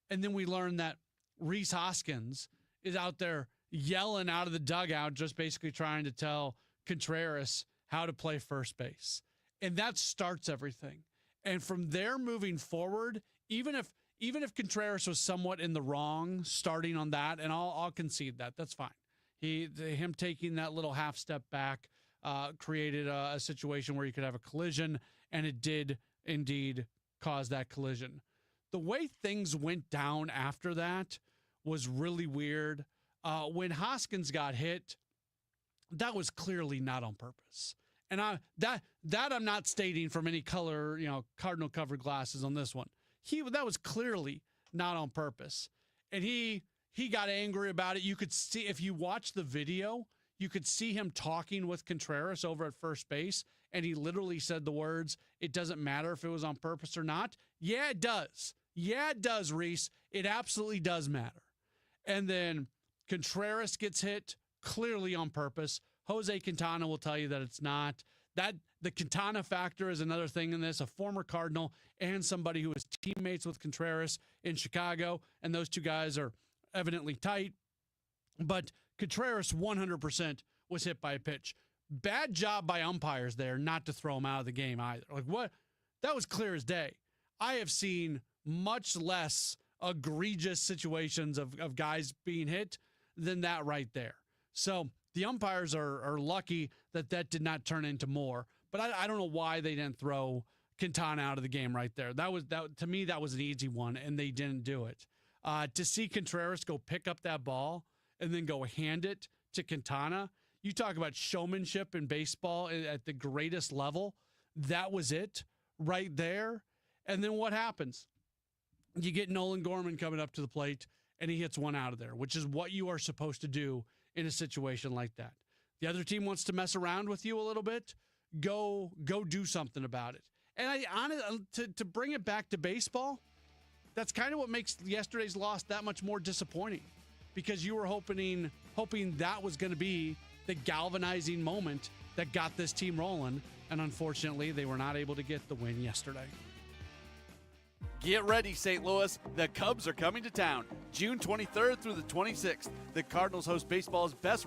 And then we learned that Rhys Hoskins is out there yelling out of the dugout, just basically trying to tell Contreras how to play first base. And that starts everything. And from there moving forward, even if Contreras was somewhat in the wrong starting on that, and I'll concede that, that's fine. Him taking that little half step back created a situation where you could have a collision, and it did indeed cause that collision. The way things went down after that was really weird. When Hoskins got hit, that was clearly not on purpose. And that I'm not stating from any color, Cardinal covered glasses on this one. That was clearly not on purpose. And he got angry about it. You could see, if you watch the video, you could see him talking with Contreras over at first base, and he literally said the words, "It doesn't matter if it was on purpose or not." Yeah, it does. Yeah, it does, Rhys. It absolutely does matter. And then Contreras gets hit, clearly on purpose. Jose Quintana will tell you that it's not. That the Quintana factor is another thing in this, a former Cardinal and somebody who was teammates with Contreras in Chicago, and those two guys are evidently tight. But Contreras 100% was hit by a pitch. Bad job by umpires there not to throw him out of the game either. Like, what? That was clear as day. I have seen much less egregious situations of guys being hit than that right there. So the umpires are lucky that did not turn into more. But I don't know why they didn't throw Quintana out of the game right there. To me, that was an easy one, and they didn't do it. To see Contreras go pick up that ball and then go hand it to Quintana, you talk about showmanship in baseball at the greatest level. That was it right there. And then what happens? You get Nolan Gorman coming up to the plate, and he hits one out of there, which is what you are supposed to do in a situation like that. The other team wants to mess around with you a little bit. Go do something about it. And to bring it back to baseball, that's kind of what makes yesterday's loss that much more disappointing, because you were hoping that was going to be the galvanizing moment that got this team rolling, and unfortunately, they were not able to get the win yesterday. Get ready, St. Louis. The Cubs are coming to town June 23rd through the 26th. The Cardinals host baseball's best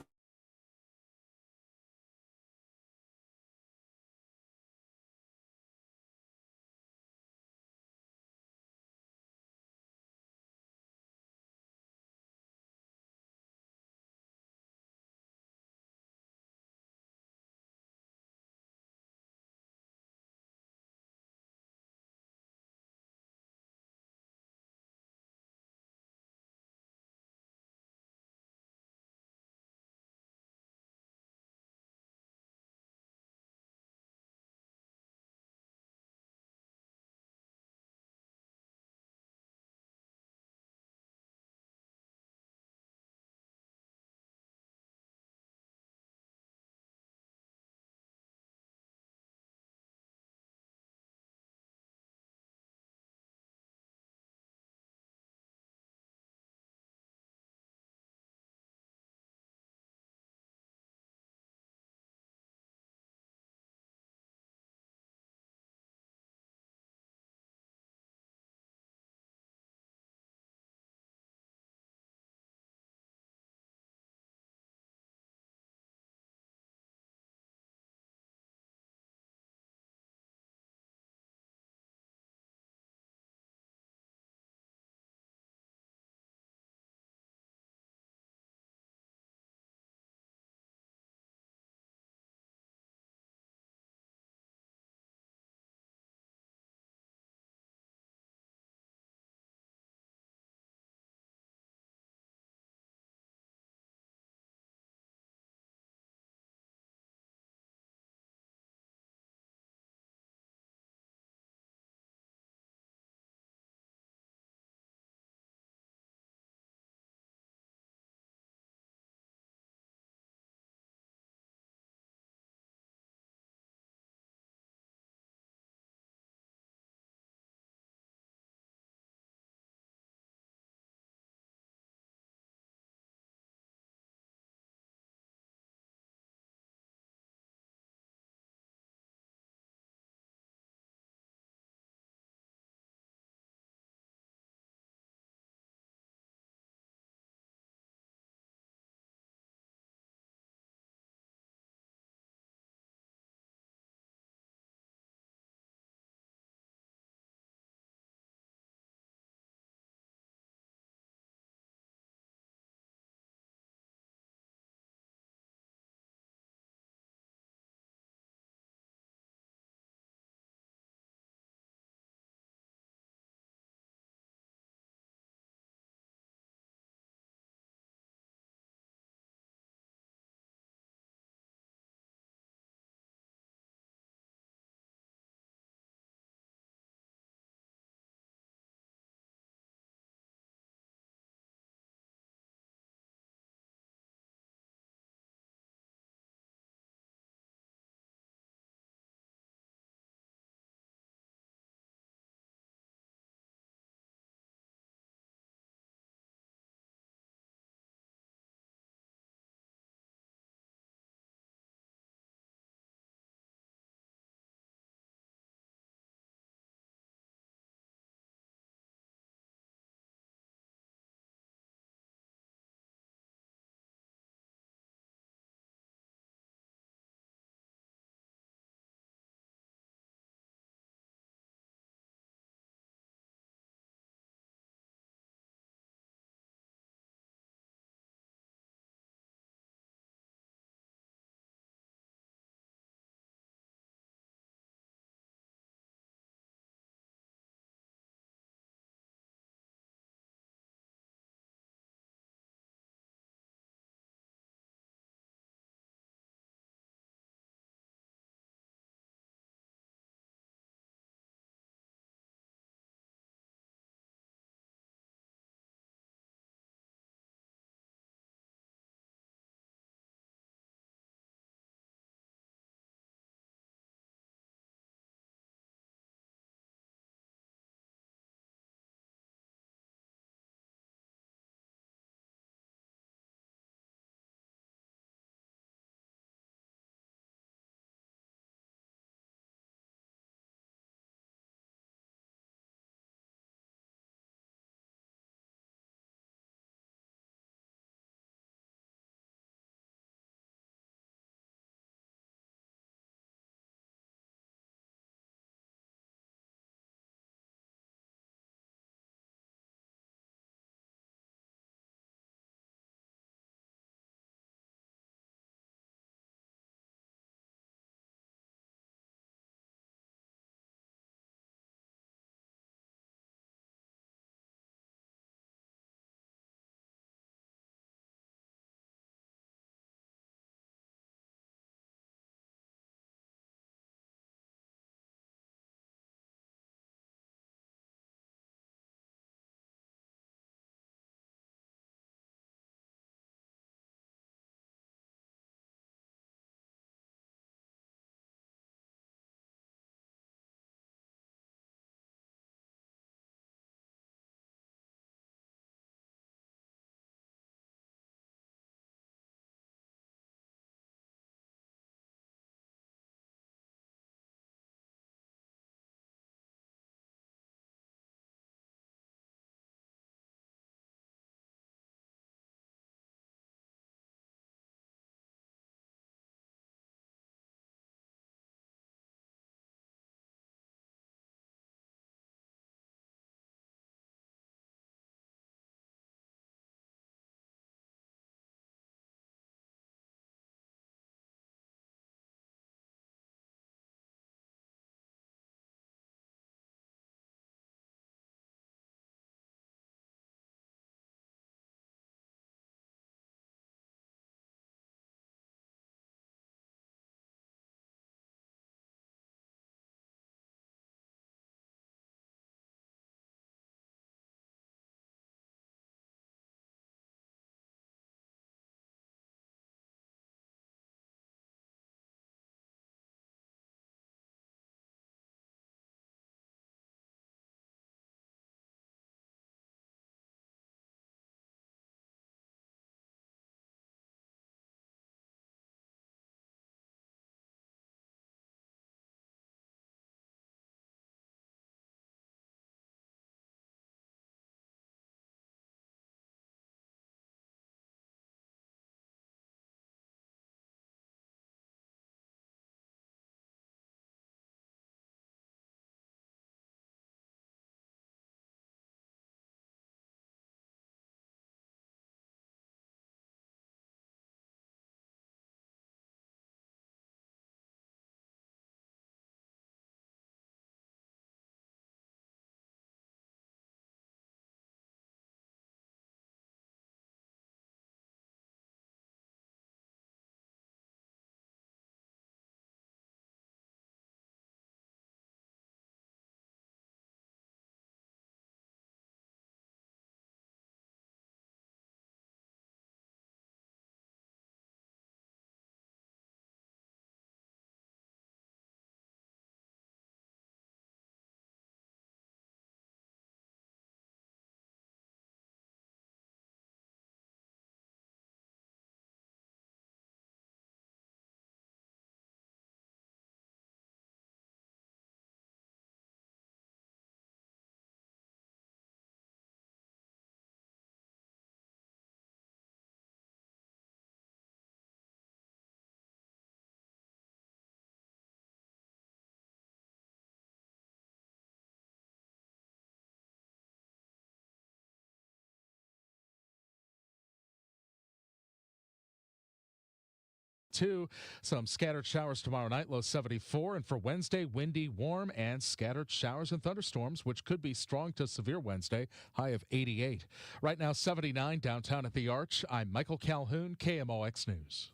72. Some scattered showers tomorrow night, low 74. And for Wednesday, windy, warm, and scattered showers and thunderstorms, which could be strong to severe Wednesday, high of 88. Right now, 79 downtown at the Arch. I'm Michael Calhoun, KMOX News.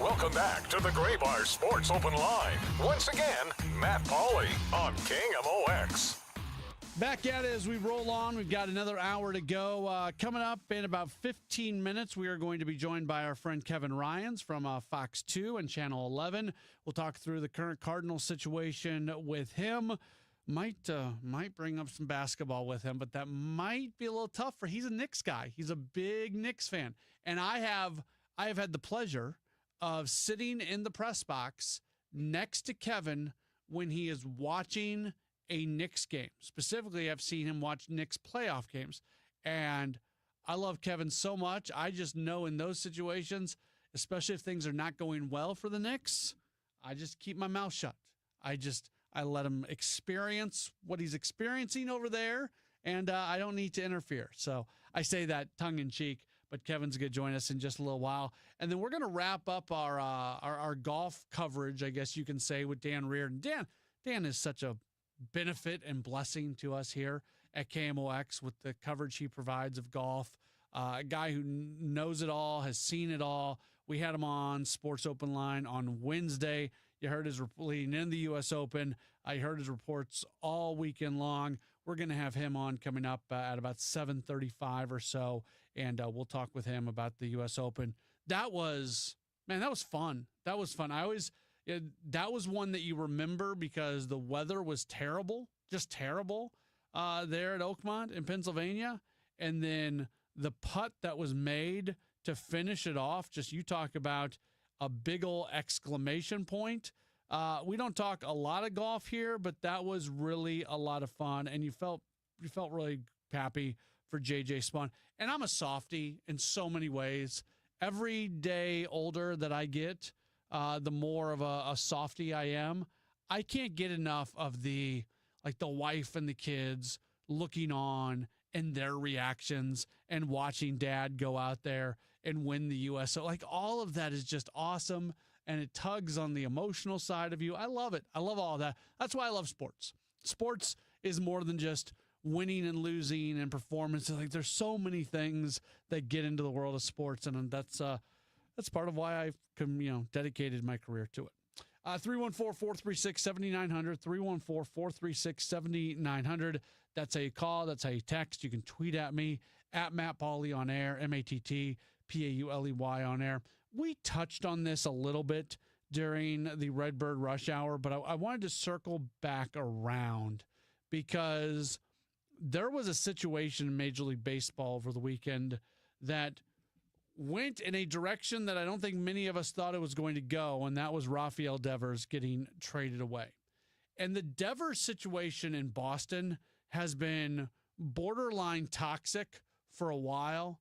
Welcome back to the Gray Bar Sports Open Line. Once again, Matt Pauley on KMOX. Back at it as we roll on. We've got another hour to go. Coming up in about 15 minutes, we are going to be joined by our friend Kevin Ryans from Fox 2 and Channel 11. We'll talk through the current Cardinals situation with him. Might bring up some basketball with him, but that might be a little tough for. He's a Knicks guy. He's a big Knicks fan, and I have had the pleasure of sitting in the press box next to Kevin when he is watching a Knicks game. Specifically, I've seen him watch Knicks playoff games, and I love Kevin so much. I just know in those situations, especially if things are not going well for the Knicks, I just keep my mouth shut. I let him experience what he's experiencing over there, and I don't need to interfere. So I say that tongue in cheek. But Kevin's going to join us in just a little while. And then we're going to wrap up our golf coverage, I guess you can say, with Dan Reardon. Dan is such a benefit and blessing to us here at KMOX with the coverage he provides of golf. A guy who knows it all, has seen it all. We had him on Sports Open Line on Wednesday. You heard his leading in the U.S. Open. I heard his reports all weekend long. We're going to have him on coming up at about 7:35 or so, and we'll talk with him about the U.S. Open. That was fun. That was fun. That was one that you remember because the weather was terrible, just terrible there at Oakmont in Pennsylvania. And then the putt that was made to finish it off, just you talk about a big ol' exclamation point. We don't talk a lot of golf here, but that was really a lot of fun, and you felt really happy for JJ Spaun. And I'm a softie in so many ways. Every day older that I get, the more of a softie I am. I can't get enough of the wife and the kids looking on and their reactions and watching dad go out there and win the U.S. So all of that is just awesome. And it tugs on the emotional side of you. I love it. I love all of that. That's why I love sports. Sports is more than just winning and losing and performance. There's so many things that get into the world of sports, and that's part of why I've dedicated my career to it. 314-436-7900, 314-436-7900. That's how you call. That's how you text. You can tweet at me, at Matt Pauley on air, MattPauley on air. We touched on this a little bit during the Redbird Rush Hour, but I wanted to circle back around because there was a situation in Major League Baseball over the weekend that went in a direction that I don't think many of us thought it was going to go, and that was Rafael Devers getting traded away. And the Devers situation in Boston has been borderline toxic for a while.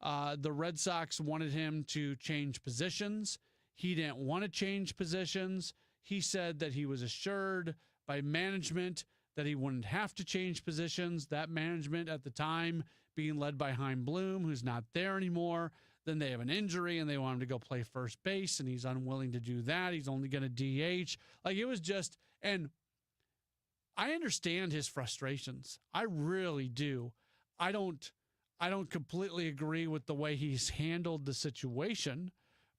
The Red Sox wanted him to change positions. He didn't want to change positions. He said that he was assured by management that he wouldn't have to change positions. That management at the time being led by Chaim Bloom, who's not there anymore. Then they have an injury and they want him to go play first base, and he's unwilling to do that. He's only going to DH. It was just, and I understand his frustrations. I really do. I don't completely agree with the way he's handled the situation,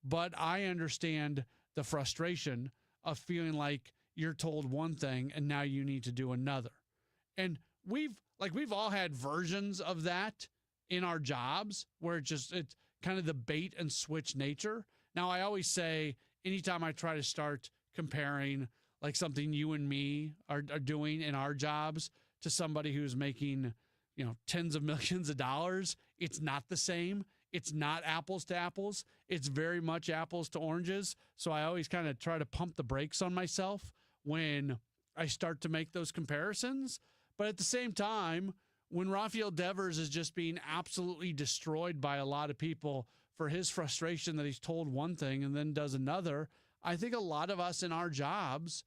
but I understand the frustration of feeling like you're told one thing and now you need to do another. And we've all had versions of that in our jobs where it's kind of the bait and switch nature. Now, I always say anytime I try to start comparing something you and me are doing in our jobs to somebody who's making tens of millions of dollars, it's not the same. It's not apples to apples. It's very much apples to oranges. So I always kind of try to pump the brakes on myself when I start to make those comparisons. But at the same time, when Rafael Devers is just being absolutely destroyed by a lot of people for his frustration that he's told one thing and then does another, I think a lot of us in our jobs,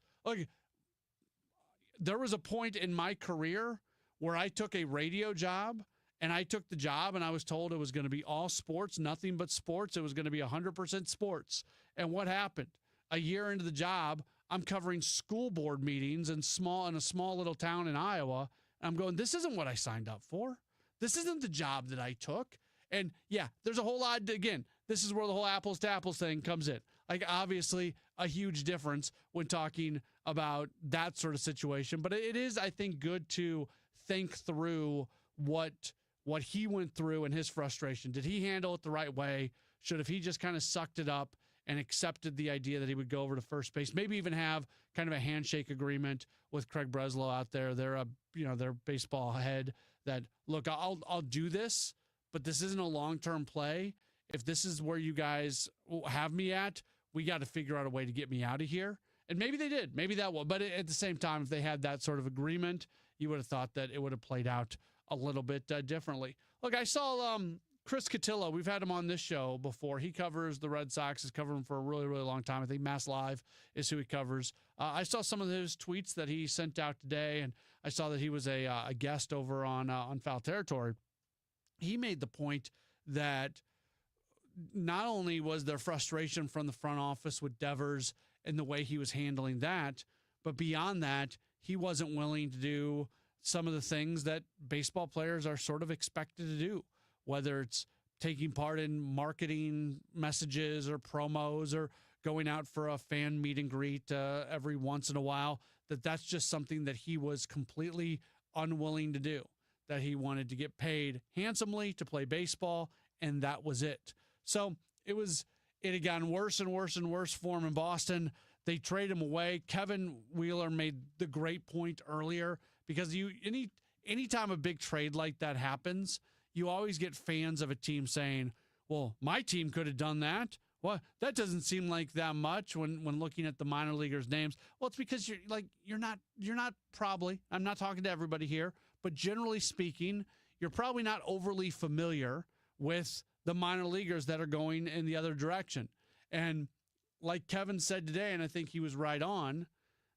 there was a point in my career where I took a radio job And I took the job, and I was told it was going to be all sports, nothing but sports. It was going to be 100% sports. And what happened? A year into the job, I'm covering school board meetings in a small little town in Iowa. I'm going, this isn't what I signed up for. This isn't the job that I took. And yeah, there's a whole lot. Again, this is where the whole apples to apples thing comes in. Like, obviously, a huge difference when talking about that sort of situation. But it is, I think, good to think through what he went through and his frustration. Did he handle it the right way? Should have he just kind of sucked it up and accepted the idea that he would go over to first base, maybe even have kind of a handshake agreement with Craig Breslow out there. They're their baseball head that, look, I'll do this, but this isn't a long-term play. If this is where you guys have me at, we got to figure out a way to get me out of here. And maybe they did. Maybe that will. But at the same time, if they had that sort of agreement, you would have thought that it would have played out a little bit differently. Look, I saw Chris Cotillo. We've had him on this show before. He covers the Red Sox. He's covered them for a really, really long time. I think Mass Live is who he covers. I saw some of his tweets that he sent out today, and I saw that he was a guest over on Foul Territory. He made the point that not only was there frustration from the front office with Devers and the way he was handling that, but beyond that, he wasn't willing to do some of the things that baseball players are sort of expected to do, whether it's taking part in marketing messages or promos or going out for a fan meet and greet every once in a while, that's just something that he was completely unwilling to do, that he wanted to get paid handsomely to play baseball, and that was it. So it had gotten worse and worse and worse for him in Boston. They trade him away. Kevin Wheeler made the great point earlier, because anytime a big trade like that happens, you always get fans of a team saying, well, my team could have done that. Well, that doesn't seem like that much when looking at the minor leaguers' names. Well, it's because you're not probably, I'm not talking to everybody here, but generally speaking, you're probably not overly familiar with the minor leaguers that are going in the other direction. And like Kevin said today, and I think he was right on,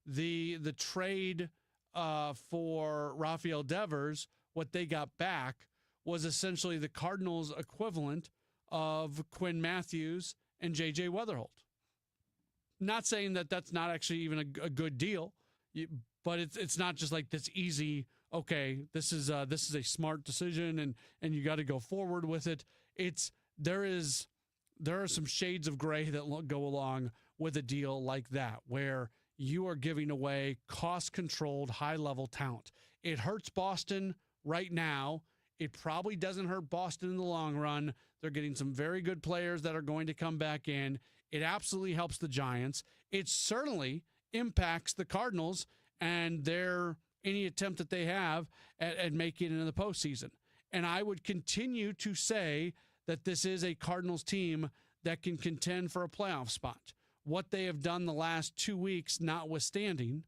the trade for Rafael Devers, what they got back was essentially the Cardinals' equivalent of Quinn Matthews and J.J. Weatherholt. Not saying that that's not actually even a good deal, but it's not just like this easy, okay, this is a smart decision and you got to go forward with it. There are some shades of gray that go along with a deal like that, where you are giving away cost-controlled, high-level talent. It hurts Boston right now. It probably doesn't hurt Boston in the long run. They're getting some very good players that are going to come back in. It absolutely helps the Giants. It certainly impacts the Cardinals and any attempt that they have at making it into the postseason. And I would continue to say that this is a Cardinals team that can contend for a playoff spot. What they have done the last 2 weeks notwithstanding,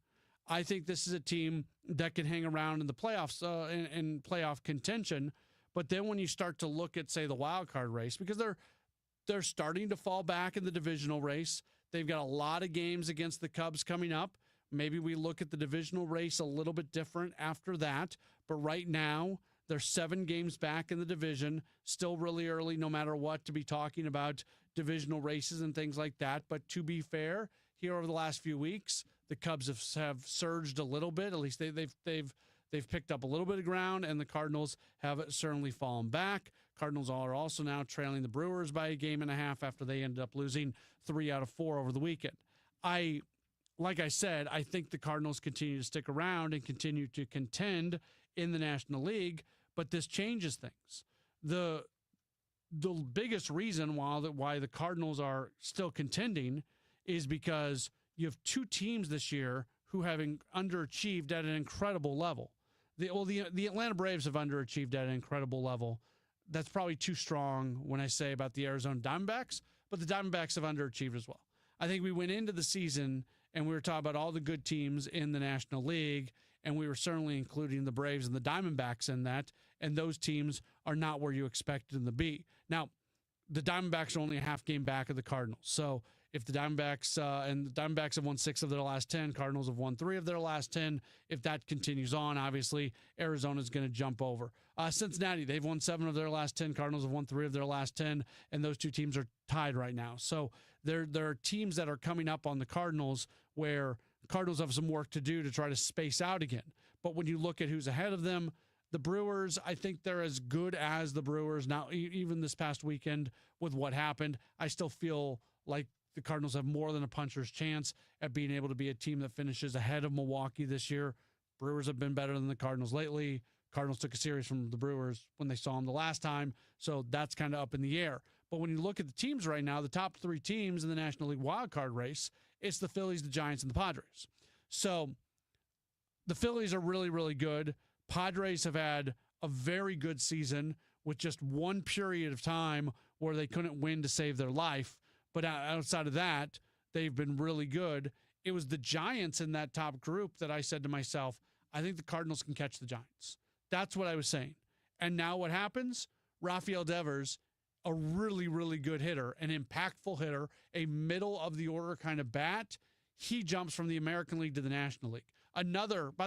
I think this is a team that can hang around in the playoffs, in playoff contention. But then when you start to look at, say, the wild card race, because they're starting to fall back in the divisional race. They've got a lot of games against the Cubs coming up. Maybe we look at the divisional race a little bit different after that. But right now, they're 7 games back in the division. Still really early, no matter what, to be talking about divisional races and things like that. But to be fair, here over the last few weeks, the Cubs have surged a little bit. At least they've picked up a little bit of ground, and the Cardinals have certainly fallen back. Cardinals are also now trailing the Brewers by a game and a half after they ended up losing 3 out of 4 over the weekend. Like I said, I think the Cardinals continue to stick around and continue to contend in the National League, but this changes things. The biggest reason why the Cardinals are still contending is because you have 2 teams this year who have underachieved at an incredible level. The Atlanta Braves have underachieved at an incredible level. That's probably too strong when I say about the Arizona Diamondbacks, but the Diamondbacks have underachieved as well. I think we went into the season and we were talking about all the good teams in the National League, and we were certainly including the Braves and the Diamondbacks in that, and those teams are not where you expected them to be. Now, the Diamondbacks are only a half game back of the Cardinals, so If the Diamondbacks and the Diamondbacks have won 6 of their last 10, Cardinals have won 3 of their last 10. If that continues on, obviously Arizona's going to jump over. Cincinnati, they've won 7 of their last 10. Cardinals have won 3 of their last 10, and those two teams are tied right now. So there are teams that are coming up on the Cardinals where Cardinals have some work to do to try to space out again. But when you look at who's ahead of them, the Brewers, I think they're as good as the Brewers. Now, even this past weekend with what happened, I still feel like the Cardinals have more than a puncher's chance at being able to be a team that finishes ahead of Milwaukee this year. Brewers have been better than the Cardinals lately. Cardinals took a series from the Brewers when they saw them the last time, so that's kind of up in the air. But when you look at the teams right now, the top 3 teams in the National League wildcard race, it's the Phillies, the Giants, and the Padres. So the Phillies are really, really good. Padres have had a very good season with just one period of time where they couldn't win to save their life. But outside of that, they've been really good. It was the Giants in that top group that I said to myself, I think the Cardinals can catch the Giants. That's what I was saying. And now what happens? Rafael Devers, a really, really good hitter, an impactful hitter, a middle-of-the-order kind of bat. He jumps from the American League to the National League. By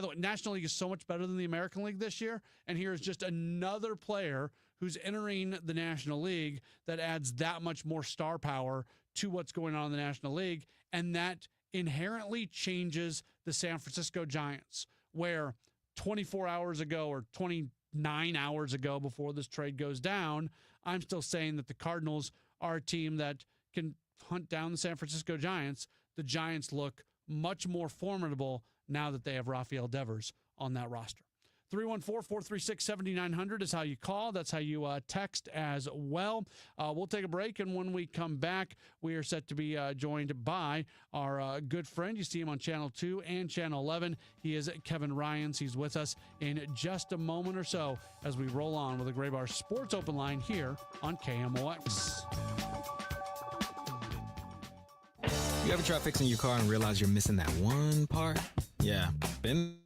the way, National League is so much better than the American League this year, and here's just another player who's entering the National League that adds that much more star power to what's going on in the National League, and that inherently changes the San Francisco Giants, where 24 hours ago or 29 hours ago before this trade goes down, I'm still saying that the Cardinals are a team that can hunt down the San Francisco Giants. The Giants look much more formidable now that they have Rafael Devers on that roster. 314-436-7900 is how you call. That's how you text as well. We'll take a break, and when we come back, we are set to be joined by our good friend. You see him on Channel 2 and Channel 11. He is Kevin Ryans. He's with us in just a moment or so as we roll on with the Gray Bar Sports Open Line here on KMOX. You ever try fixing your car and realize you're missing that one part? Yeah, been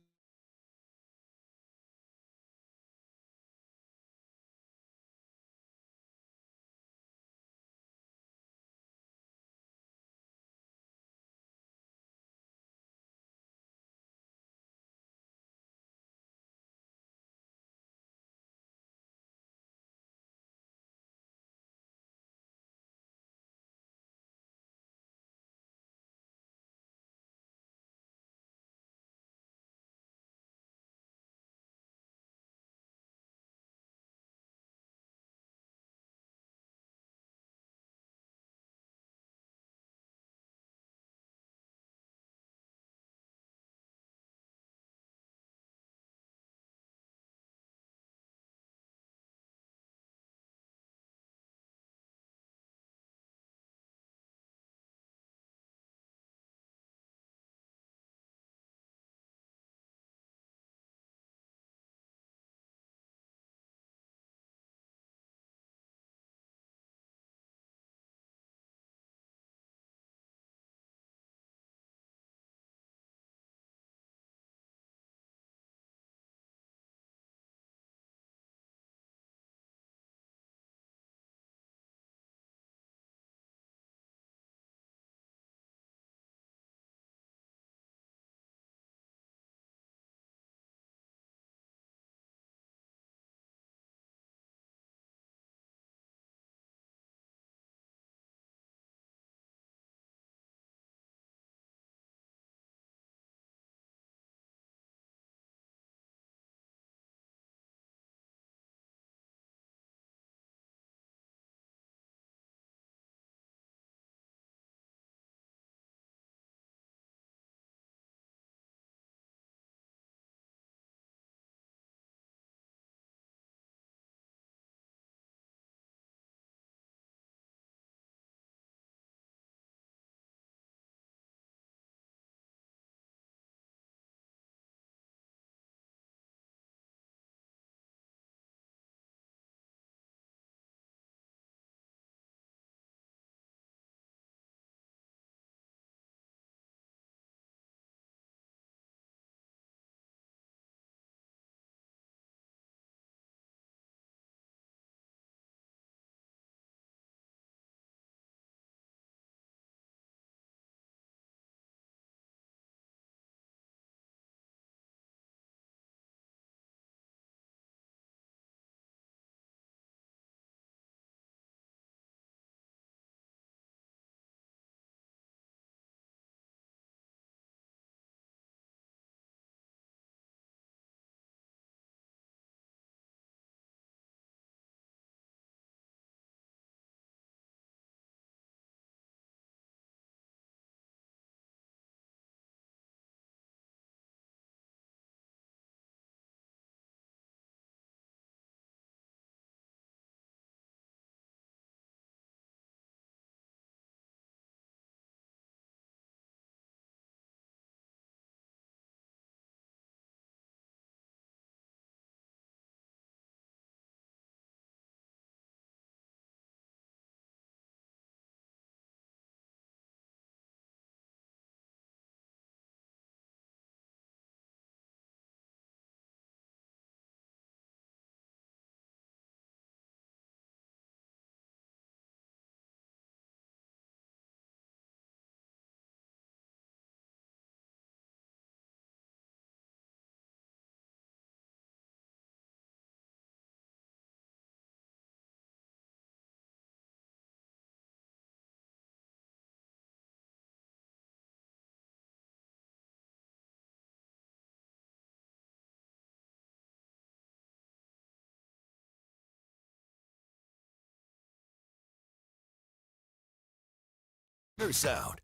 sound.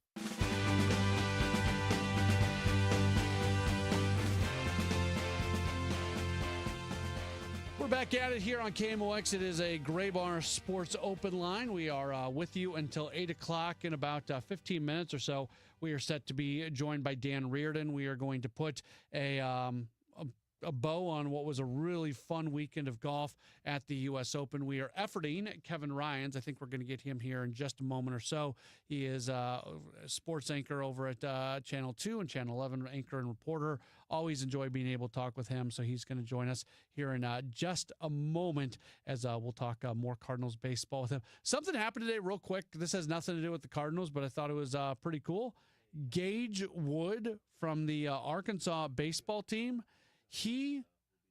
We're back at it here on KMOX. It is a Gray Bar Sports Open Line. We are with you until 8 o'clock. In about 15 minutes or so, we are set to be joined by Dan Reardon. We are going to put a bow on what was a really fun weekend of golf at the U.S. Open. We are efforting Kevin Ryans. I think we're going to get him here in just a moment or so. He is a sports anchor over at Channel 2 and Channel 11, anchor and reporter. Always enjoy being able to talk with him, so he's going to join us here in just a moment as we'll talk more Cardinals baseball with him. Something happened today real quick. This has nothing to do with the Cardinals, but I thought it was pretty cool. Gage Wood from the Arkansas baseball team, he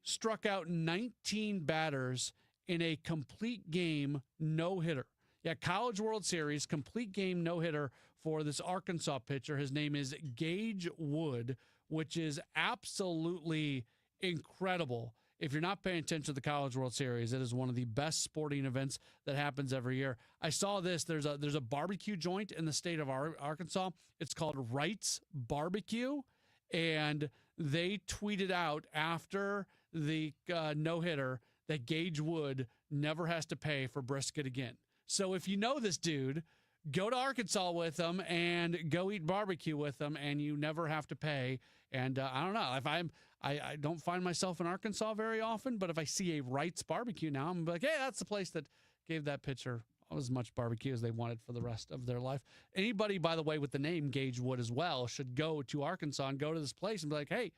struck out 19 batters in a complete game no-hitter. Yeah, College World Series, complete game no-hitter for this Arkansas pitcher. His name is Gage Wood, which is absolutely incredible. If you're not paying attention to the College World Series, it is one of the best sporting events that happens every year. I saw this. There's a barbecue joint in the state of Arkansas. It's called Wright's Barbecue, and they tweeted out after the no-hitter that Gage Wood never has to pay for brisket again. So if you know this dude, go to Arkansas with him and go eat barbecue with him, and you never have to pay. And I don't know if I don't find myself in Arkansas very often, but if I see a Wright's Barbecue now, I'm like, hey, that's the place that gave that pitcher as much barbecue as they wanted for the rest of their life. Anybody, by the way, with the name Gage Wood as well should go to Arkansas and go to this place and be like, hey,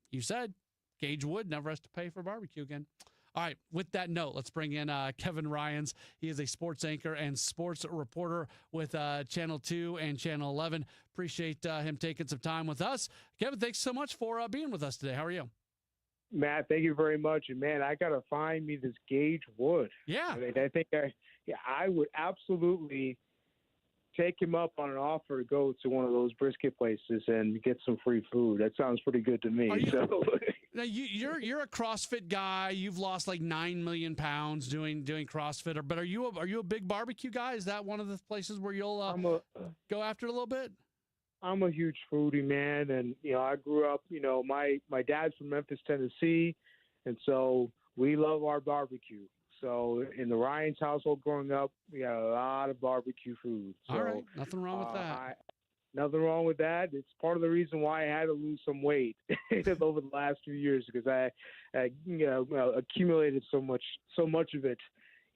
you said Gage Wood never has to pay for barbecue again. All right, with that note, let's bring in Kevin Ryans. He is a sports anchor and sports reporter with Channel 2 and Channel 11. Appreciate him taking some time with us. Kevin, thanks so much for being with us today. How are you? Matt, thank you very much. And, man, I got to find me this Gage Wood. Yeah. I think I would absolutely take him up on an offer to go to one of those brisket places and get some free food. That sounds pretty good to me. Now you're a CrossFit guy. You've lost like 9 million pounds doing CrossFit. But are you a big barbecue guy? Is that one of the places where you'll go after it a little bit? I'm a huge foodie, man, and I grew up. My dad's from Memphis, Tennessee, and so we love our barbecue. So in the Ryans household growing up, we had a lot of barbecue food. So, all right, nothing wrong with that. Nothing wrong with that. It's part of the reason why I had to lose some weight over the last few years, because I accumulated so much of it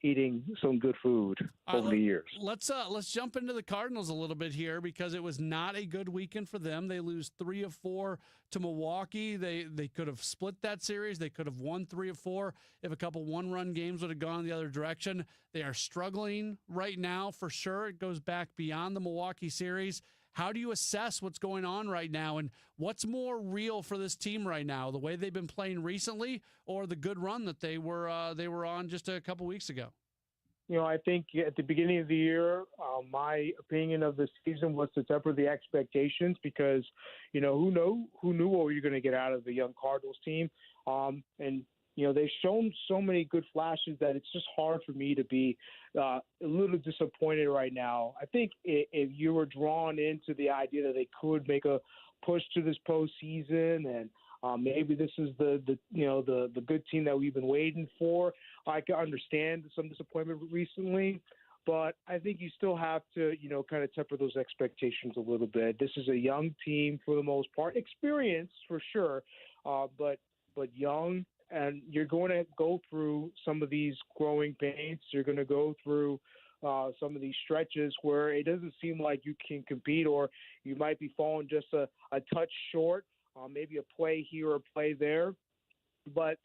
eating some good food over the years. Let's jump into the Cardinals a little bit here, because it was not a good weekend for them. They lose 3 of 4 to Milwaukee. They could have split that series. They could have won 3 of 4 if a couple one-run games would have gone the other direction. They are struggling right now for sure. It goes back beyond the Milwaukee series. How do you assess what's going on right now, and what's more real for this team right now, the way they've been playing recently or the good run that they were on just a couple weeks ago? I think at the beginning of the year, my opinion of the season was to temper the expectations, because, who knew what we were going to get out of the young Cardinals team. And they've shown so many good flashes that it's just hard for me to be a little disappointed right now. I think if you were drawn into the idea that they could make a push to this postseason, and maybe this is the good team that we've been waiting for, I can understand some disappointment recently. But I think you still have to, kind of temper those expectations a little bit. This is a young team for the most part, experienced for sure, but young. And you're going to go through some of these growing pains. You're going to go through some of these stretches where it doesn't seem like you can compete, or you might be falling just a touch short, maybe a play here or a play there. But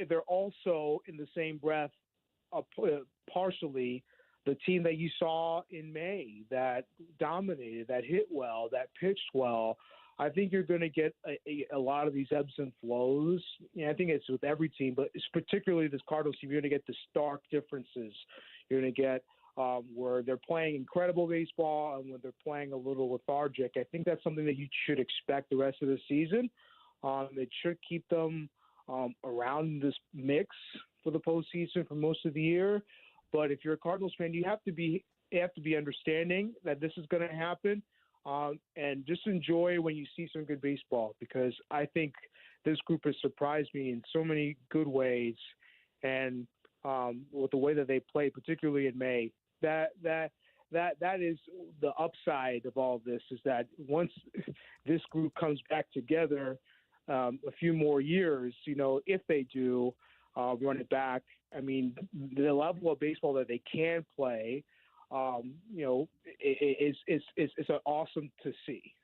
they're also, in the same breath, partially the team that you saw in May that dominated, that hit well, that pitched well. I think you're going to get a lot of these ebbs and flows. I think it's with every team, but it's particularly this Cardinals team. You're going to get the stark differences. You're going to get where they're playing incredible baseball and when they're playing a little lethargic. I think that's something that you should expect the rest of the season. It should keep them around this mix for the postseason for most of the year. But if you're a Cardinals fan, you have to be you have to be understanding that this is going to happen, and just enjoy when you see some good baseball, because I think this group has surprised me in so many good ways, and with the way that they play, particularly in May, that is the upside of all of this, is that once this group comes back together, a few more years, if they do run it back, I mean, the level of baseball that they can play, it's awesome to see.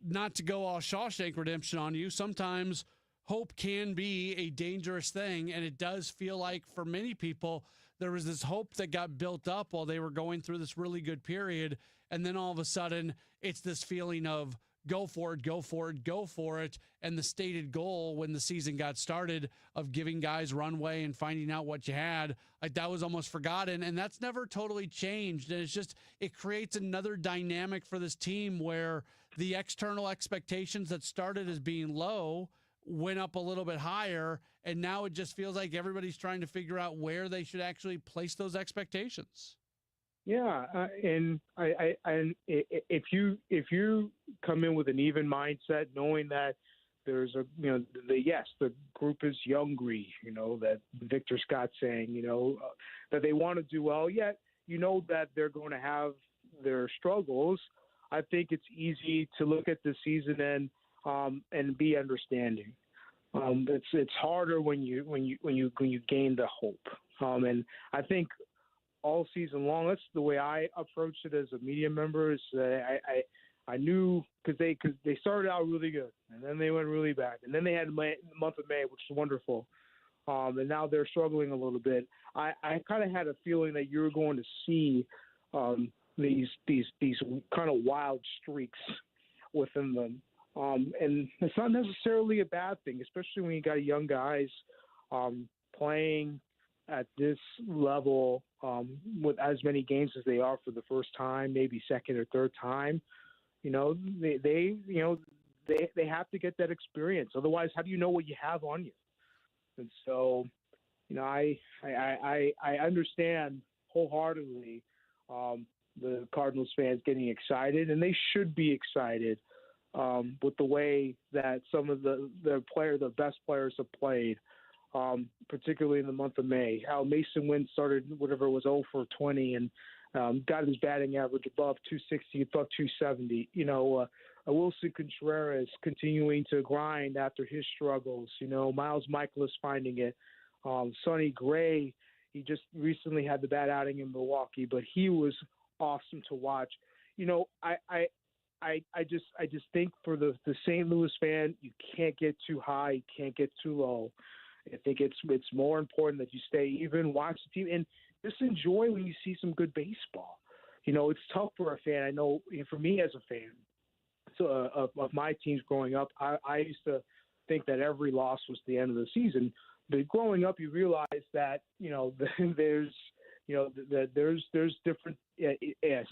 Not to go all Shawshank Redemption on you, sometimes hope can be a dangerous thing, and it does feel like for many people there was this hope that got built up while they were going through this really good period, and then all of a sudden it's this feeling of go for it, go for it, go for it, and the stated goal when the season got started of giving guys runway and finding out what you had, like that was almost forgotten, and that's never totally changed. And it's just, it creates another dynamic for this team where the external expectations that started as being low went up a little bit higher, and now it just feels like everybody's trying to figure out where they should actually place those expectations. Yeah, and if you come in with an even mindset, knowing that there's the group is youngry, that Victor Scott's saying, that they want to do well, yet that they're going to have their struggles. I think it's easy to look at the season and be understanding. It's harder when you gain the hope. And I think all season long, that's the way I approached it as a media member. Is that I knew because they started out really good, and then they went really bad, and then they had the month of May, which is wonderful, and now they're struggling a little bit. I kind of had a feeling that you were going to see these kind of wild streaks within them, and it's not necessarily a bad thing, especially when you got young guys playing at this level with as many games as they are for the first time, maybe second or third time. They have to get that experience. Otherwise, how do you know what you have on you? And so, I understand wholeheartedly the Cardinals fans getting excited, and they should be excited with the way that some of the best players have played. Particularly in the month of May, how Mason Wynn started whatever it was 0 for 20 and got his batting average above 260, above 270. Wilson Contreras continuing to grind after his struggles. Miles Michaelis finding it. Sonny Gray, he just recently had the bad outing in Milwaukee, but he was awesome to watch. I just think for the St. Louis fan, you can't get too high, you can't get too low. I think it's more important that you stay even, watch the team, and just enjoy when you see some good baseball. It's tough for a fan. I know for me as a fan of my teams growing up, I used to think that every loss was the end of the season. But growing up, you realize that there's different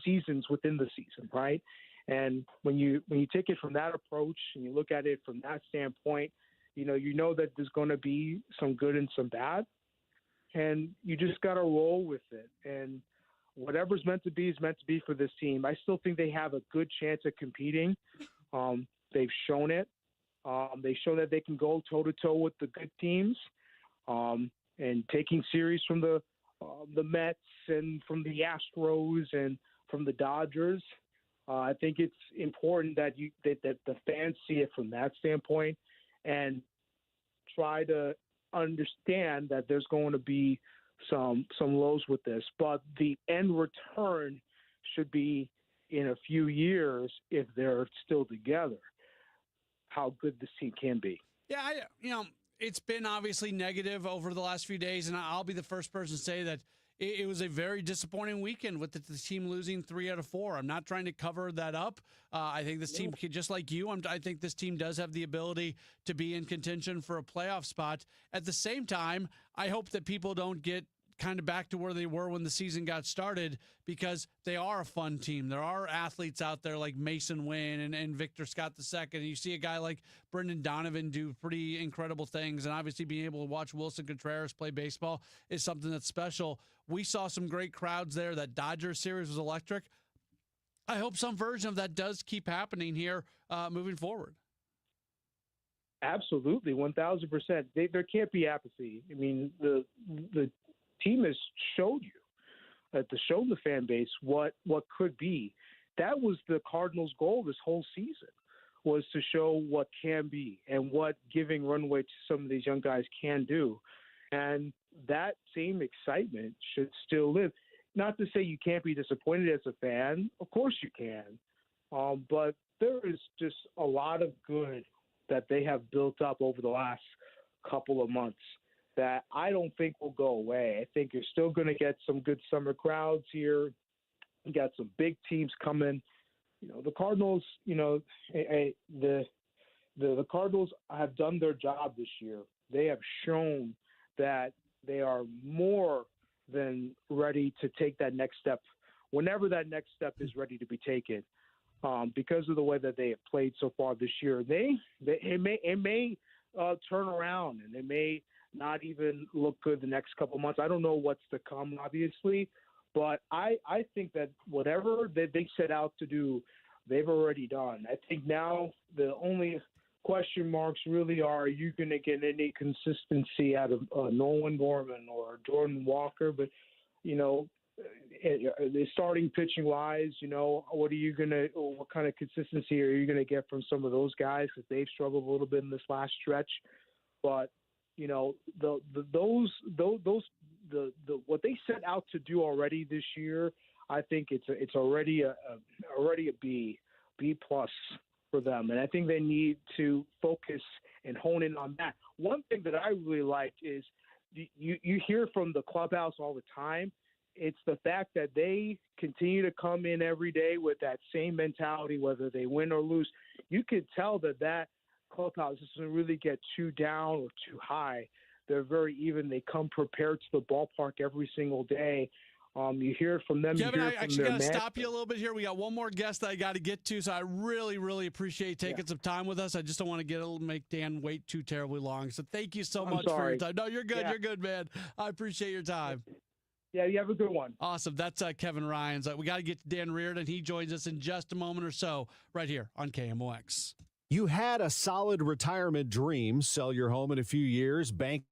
seasons within the season, right? And when you take it from that approach and you look at it from that standpoint, you know that there's going to be some good and some bad, and you just got to roll with it. And whatever's meant to be is meant to be for this team. I still think they have a good chance at competing. They've shown it. They show that they can go toe-to-toe with the good teams, and taking series from the Mets and from the Astros and from the Dodgers. I think it's important that the fans see it from that standpoint and try to understand that there's going to be some lows with this, but the end return should be in a few years, if they're still together, how good this team can be. Yeah, it's been obviously negative over the last few days, and I'll be the first person to say that it was a very disappointing weekend with the team losing 3 out of 4. I'm not trying to cover that up. I think this team, just like you, I think this team does have the ability to be in contention for a playoff spot. At the same time, I hope that people don't get kind of back to where they were when the season got started because they are a fun team. There are athletes out there like Mason Wynn and Victor Scott II. And you see a guy like Brendan Donovan do pretty incredible things. And obviously being able to watch Wilson Contreras play baseball is something that's special. We saw some great crowds there. That Dodgers series was electric. I hope some version of that does keep happening here moving forward. Absolutely, 1,000%. There can't be apathy. I mean, the team has showed you, shown the fan base what could be. That was the Cardinals' goal this whole season, was to show what can be and what giving runway to some of these young guys can do. And that same excitement should still live. Not to say you can't be disappointed as a fan. Of course you can. But there is just a lot of good that they have built up over the last couple of months that I don't think will go away. I think you're still going to get some good summer crowds here. You got some big teams coming. The Cardinals, the Cardinals have done their job this year. They have shown that they are more than ready to take that next step, whenever that next step is ready to be taken. Because of the way that they have played so far this year, it may turn around and it may not even look good the next couple of months. I don't know what's to come, obviously, but I think that whatever that they set out to do, they've already done. I think now the only question marks really are you going to get any consistency out of Nolan Gorman or Jordan Walker? But, the starting pitching wise, what kind of consistency are you going to get from some of those guys? Because they've struggled a little bit in this last stretch. But, what they set out to do already this year, I think it's already a B plus for them. And I think they need to focus and hone in on that. One thing that I really like is you hear from the clubhouse all the time. It's the fact that they continue to come in every day with that same mentality, whether they win or lose. You can tell that clubhouse doesn't really get too down or too high. They're very even. They come prepared to the ballpark every single day. You hear from them. Kevin, I actually got to stop you a little bit here. We got one more guest that I got to get to, so I really, really appreciate taking some time with us. I just don't want to make Dan wait too terribly long. So thank you so much for your time. No, you're good. Yeah. You're good, man. I appreciate your time. Yeah, you have a good one. Awesome. That's Kevin Ryans. We got to get to Dan Reardon. He joins us in just a moment or so right here on KMOX. You had a solid retirement dream, sell your home in a few years, bank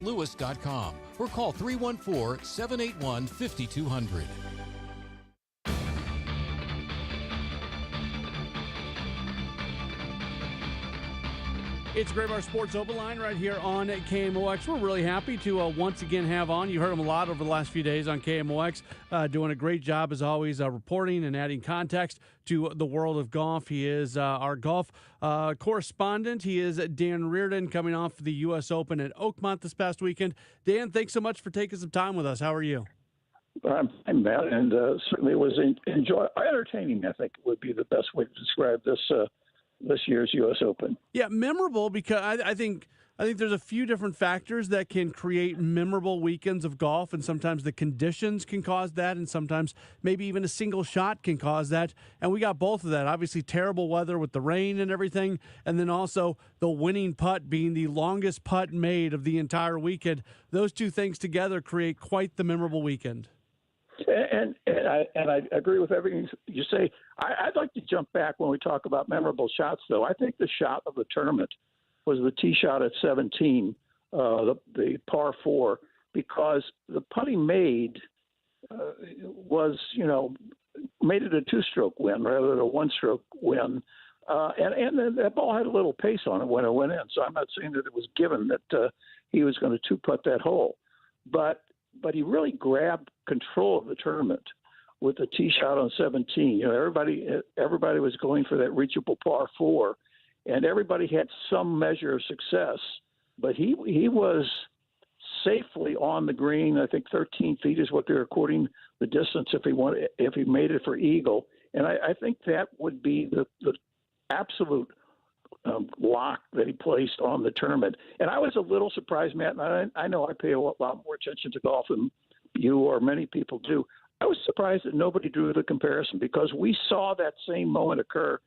Lewis.com or call 314-781-5200. It's Great Bar Sports Open Line right here on KMOX. We're really happy to once again have on. You heard him a lot over the last few days on KMOX, doing a great job as always, reporting and adding context to the world of golf. He is our golf correspondent. He is Dan Reardon, coming off the U.S. Open at Oakmont this past weekend. Dan, thanks so much for taking some time with us. How are you? I'm Matt, and certainly it was entertaining. I think would be the best way to describe this year's U.S. Open. Yeah, memorable because I think there's a few different factors that can create memorable weekends of golf, and sometimes the conditions can cause that, and sometimes maybe even a single shot can cause that. And we got both of that. Obviously, terrible weather with the rain and everything, and then also the winning putt being the longest putt made of the entire weekend. Those two things together create quite the memorable weekend. And I agree with everything you say. I'd like to jump back when we talk about memorable shots, though. I think the shot of the tournament was the tee shot at 17, the par 4, because the putt he made was, made it a two-stroke win rather than a one-stroke win. And then that ball had a little pace on it when it went in. So I'm not saying that it was given that he was going to two-putt that hole. But he really grabbed control of the tournament with the tee shot on 17. Everybody was going for that reachable par 4, and everybody had some measure of success. But he was safely on the green. I think 13 feet is what they're quoting the distance if he made it for eagle. And I think that would be the absolute lock that he placed on the tournament. And I was a little surprised, Matt, and I know I pay a lot more attention to golf than you or many people do. I was surprised that nobody drew the comparison, because we saw that same moment occur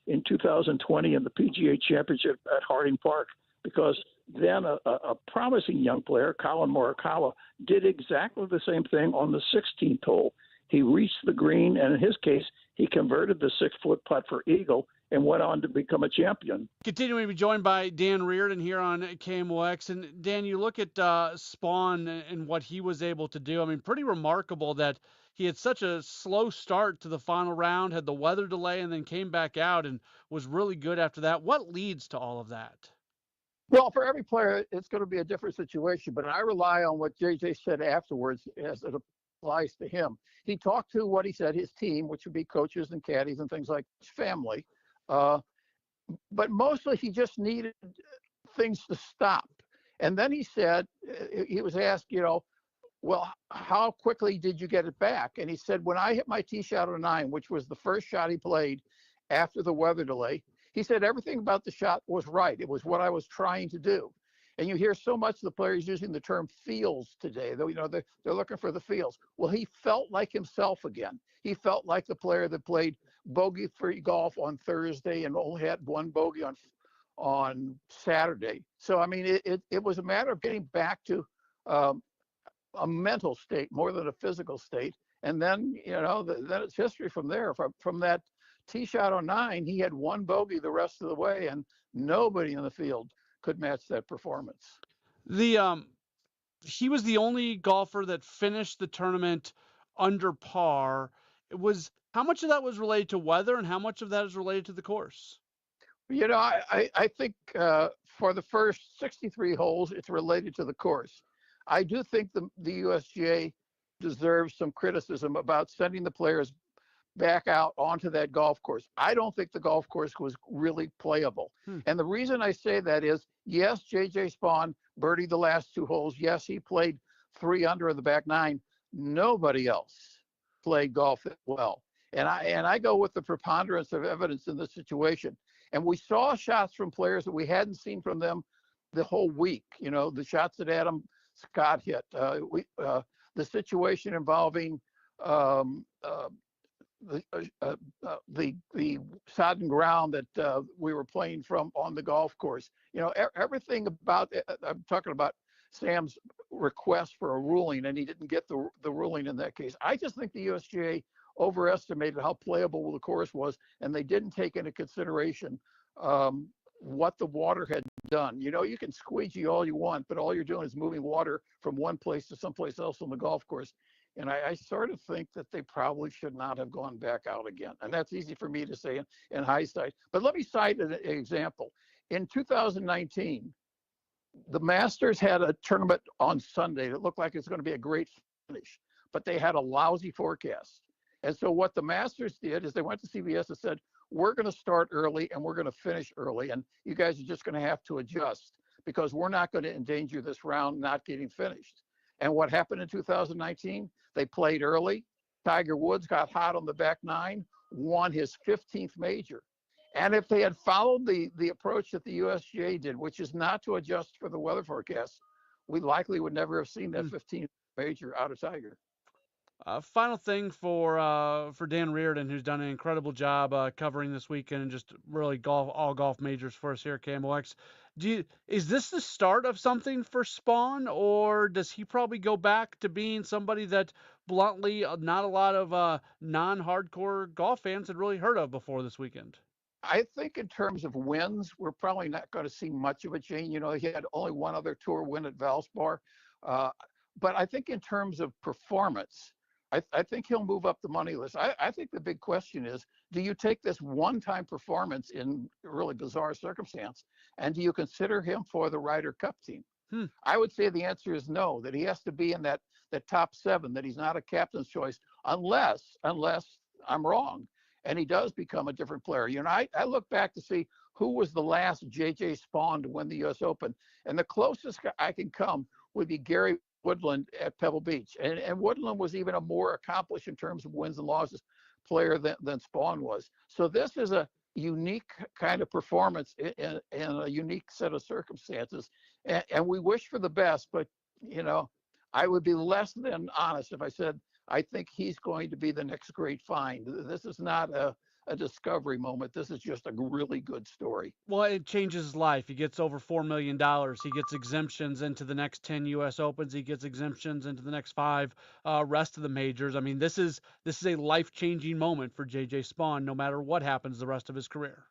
in 2020 in the PGA Championship at Harding Park, because then a promising young player, Colin Morikawa, did exactly the same thing on the 16th hole. He reached the green, and in his case, he converted the 6-foot putt for eagle and went on to become a champion. Continuing to be joined by Dan Reardon here on KMOX. And Dan, you look at Spawn and what he was able to do. I mean, pretty remarkable that he had such a slow start to the final round, had the weather delay, and then came back out and was really good after that. What leads to all of that? Well, for every player, it's going to be a different situation, but I rely on what JJ said afterwards as it applies to him. He talked to what he said, his team, which would be coaches and caddies and things like family. But mostly he just needed things to stop. And then he said, he was asked, well, how quickly did you get it back? And he said, when I hit my tee shot on 9, which was the first shot he played after the weather delay, he said everything about the shot was right. It was what I was trying to do. And you hear so much of the players using the term feels today. They're looking for the feels. Well, he felt like himself again. He felt like the player that played bogey-free golf on Thursday and only had one bogey on Saturday. So, I mean, it was a matter of getting back to a mental state more than a physical state. And then, then it's history from there. From that tee shot on 9, he had one bogey the rest of the way, and nobody in the field could match that performance. He was the only golfer that finished the tournament under par. How much of that was related to weather, and how much of that is related to the course? I think for the first 63 holes, it's related to the course. I do think the USGA deserves some criticism about sending the players back out onto that golf course. I don't think the golf course was really playable. And the reason I say that is, yes, JJ Spawn birdied the last 2 holes. Yes, he played 3 under in the back 9. Nobody else played golf that well. And I go with the preponderance of evidence in this situation. And we saw shots from players that we hadn't seen from them the whole week. The shots that Adam Scott hit, the situation involving the sodden ground that we were playing from on the golf course. Everything about it. I'm talking about Sam's request for a ruling, and he didn't get the ruling in that case. I just think the USGA overestimated how playable the course was, and they didn't take into consideration what the water had done. You know, you can squeegee all you want, but all you're doing is moving water from one place to someplace else on the golf course. And I sort of think that they probably should not have gone back out again. And that's easy for me to say in hindsight. But let me cite an example. In 2019, the Masters had a tournament on Sunday that looked like it's going to be a great finish, but they had a lousy forecast. And so what the Masters did is they went to CBS and said, we're going to start early and we're going to finish early. And you guys are just going to have to adjust because we're not going to endanger this round not getting finished. And what happened in 2019? They played early. Tiger Woods got hot on the back nine, won his 15th major. And if they had followed the approach that the USGA did, which is not to adjust for the weather forecast, we likely would never have seen that 15th major out of Tiger. Final thing for Dan Reardon, who's done an incredible job covering this weekend and just really all golf majors for us here at KMOX. Is this the start of something for Spawn, or does he probably go back to being somebody that bluntly not a lot of non-hardcore golf fans had really heard of before this weekend? I think in terms of wins, we're probably not going to see much of a change. You know, he had only one other tour win at Valspar. But I think in terms of performance, I think he'll move up the money list. I think the big question is, do you take this one-time performance in really bizarre circumstance, and do you consider him for the Ryder Cup team? I would say the answer is no, that he has to be in that top 7, that he's not a captain's choice, unless I'm wrong, and he does become a different player. You know, I look back to see who was the last J.J. Spawn to win the U.S. Open, and the closest I can come would be Gary Woodland at Pebble Beach. And Woodland was even a more accomplished in terms of wins and losses player than Spawn was. So this is a unique kind of performance in a unique set of circumstances. And we wish for the best, but, you know, I would be less than honest if I said, I think he's going to be the next great find. This is not a discovery moment. This is just a really good story. Well, it changes his life. He gets over $4 million. He gets exemptions into the next 10 U.S. Opens. He gets exemptions into the next 5 rest of the majors. I mean, this is a life-changing moment for J.J. Spawn, no matter what happens the rest of his career.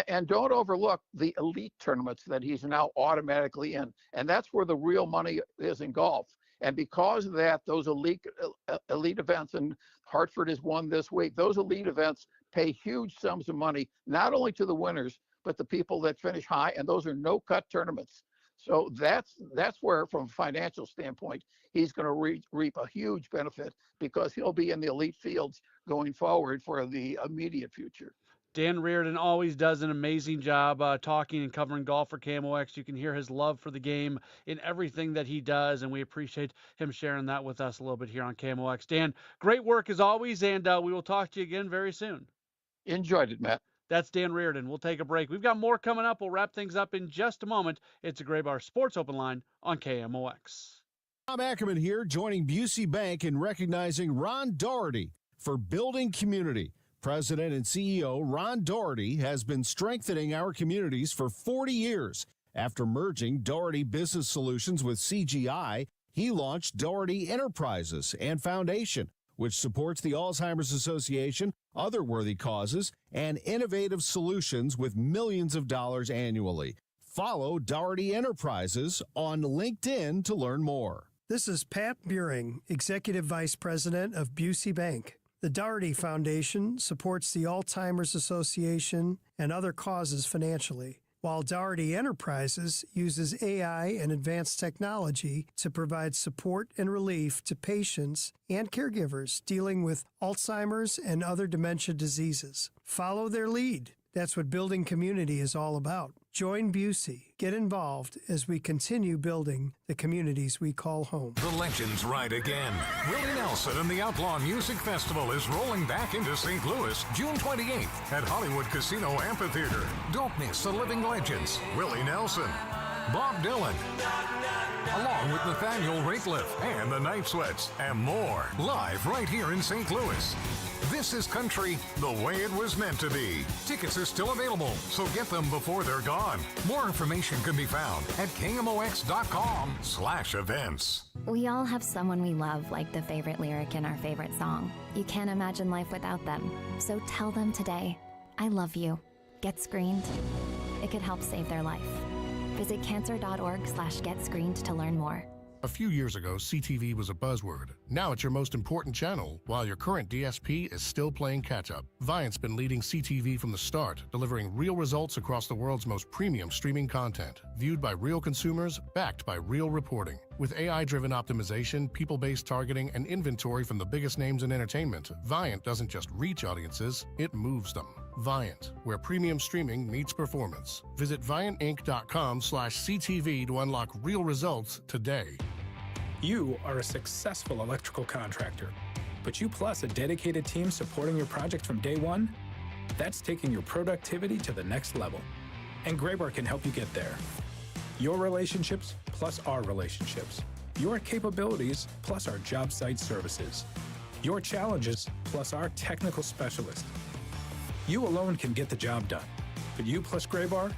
And don't overlook the elite tournaments that he's now automatically in. And that's where the real money is in golf. And because of that, those elite events, and Hartford has won this week, those elite events pay huge sums of money, not only to the winners, but the people that finish high. And those are no-cut tournaments. So that's where, from a financial standpoint, he's going to reap a huge benefit because he'll be in the elite fields going forward for the immediate future. Dan Reardon always does an amazing job talking and covering golf for KMOX. You can hear his love for the game in everything that he does, and we appreciate him sharing that with us a little bit here on KMOX. Dan, great work as always, and we will talk to you again very soon. Enjoyed it, Matt. That's Dan Reardon. We'll take a break. We've got more coming up. We'll wrap things up in just a moment. It's a Gray Bar Sports Open Line on KMOX. Tom Ackerman here, joining Busey Bank in recognizing Ron Doherty for building community. President and CEO Ron Doherty has been strengthening our communities for 40 years. After merging Doherty Business Solutions with CGI, he launched Doherty Enterprises and Foundation, which supports the Alzheimer's Association, other worthy causes, and innovative solutions with millions of dollars annually. Follow Doherty Enterprises on LinkedIn to learn more. This is Pat Buring, Executive Vice President of Busey Bank. The Doherty Foundation supports the Alzheimer's Association and other causes financially, while Doherty Enterprises uses AI and advanced technology to provide support and relief to patients and caregivers dealing with Alzheimer's and other dementia diseases. Follow their lead. That's what building community is all about. Join Busey. Get involved as we continue building the communities we call home. The legends ride again. Willie Nelson and the Outlaw Music Festival is rolling back into St. Louis June 28th at Hollywood Casino Amphitheater. Don't miss the living legends. Willie Nelson, Bob Dylan, along with Nathaniel Rateliff and the Night Sweats, and more, live right here in St. Louis. This is country the way it was meant to be. Tickets are still available, so get them before they're gone. More information can be found at KMOX.com/events. We all have someone we love, like the favorite lyric in our favorite song. You can't imagine life without them. So tell them today, I love you. Get screened. it could help save their life. Visit cancer.org/getscreened to learn more. A few years ago, CTV was a buzzword. Now it's your most important channel, while your current DSP is still playing catch-up. Viant's been leading CTV from the start, delivering real results across the world's most premium streaming content, viewed by real consumers, backed by real reporting. With AI-driven optimization, people-based targeting, and inventory from the biggest names in entertainment, Viant doesn't just reach audiences, it moves them. Viant, where premium streaming meets performance. Visit ViantInc.com/CTV to unlock real results today. You are a successful electrical contractor, but you plus a dedicated team supporting your project from day one? That's taking your productivity to the next level. And Graybar can help you get there. Your relationships plus our relationships. Your capabilities plus our job site services. Your challenges plus our technical specialists. You alone can get the job done, but you plus Graybar,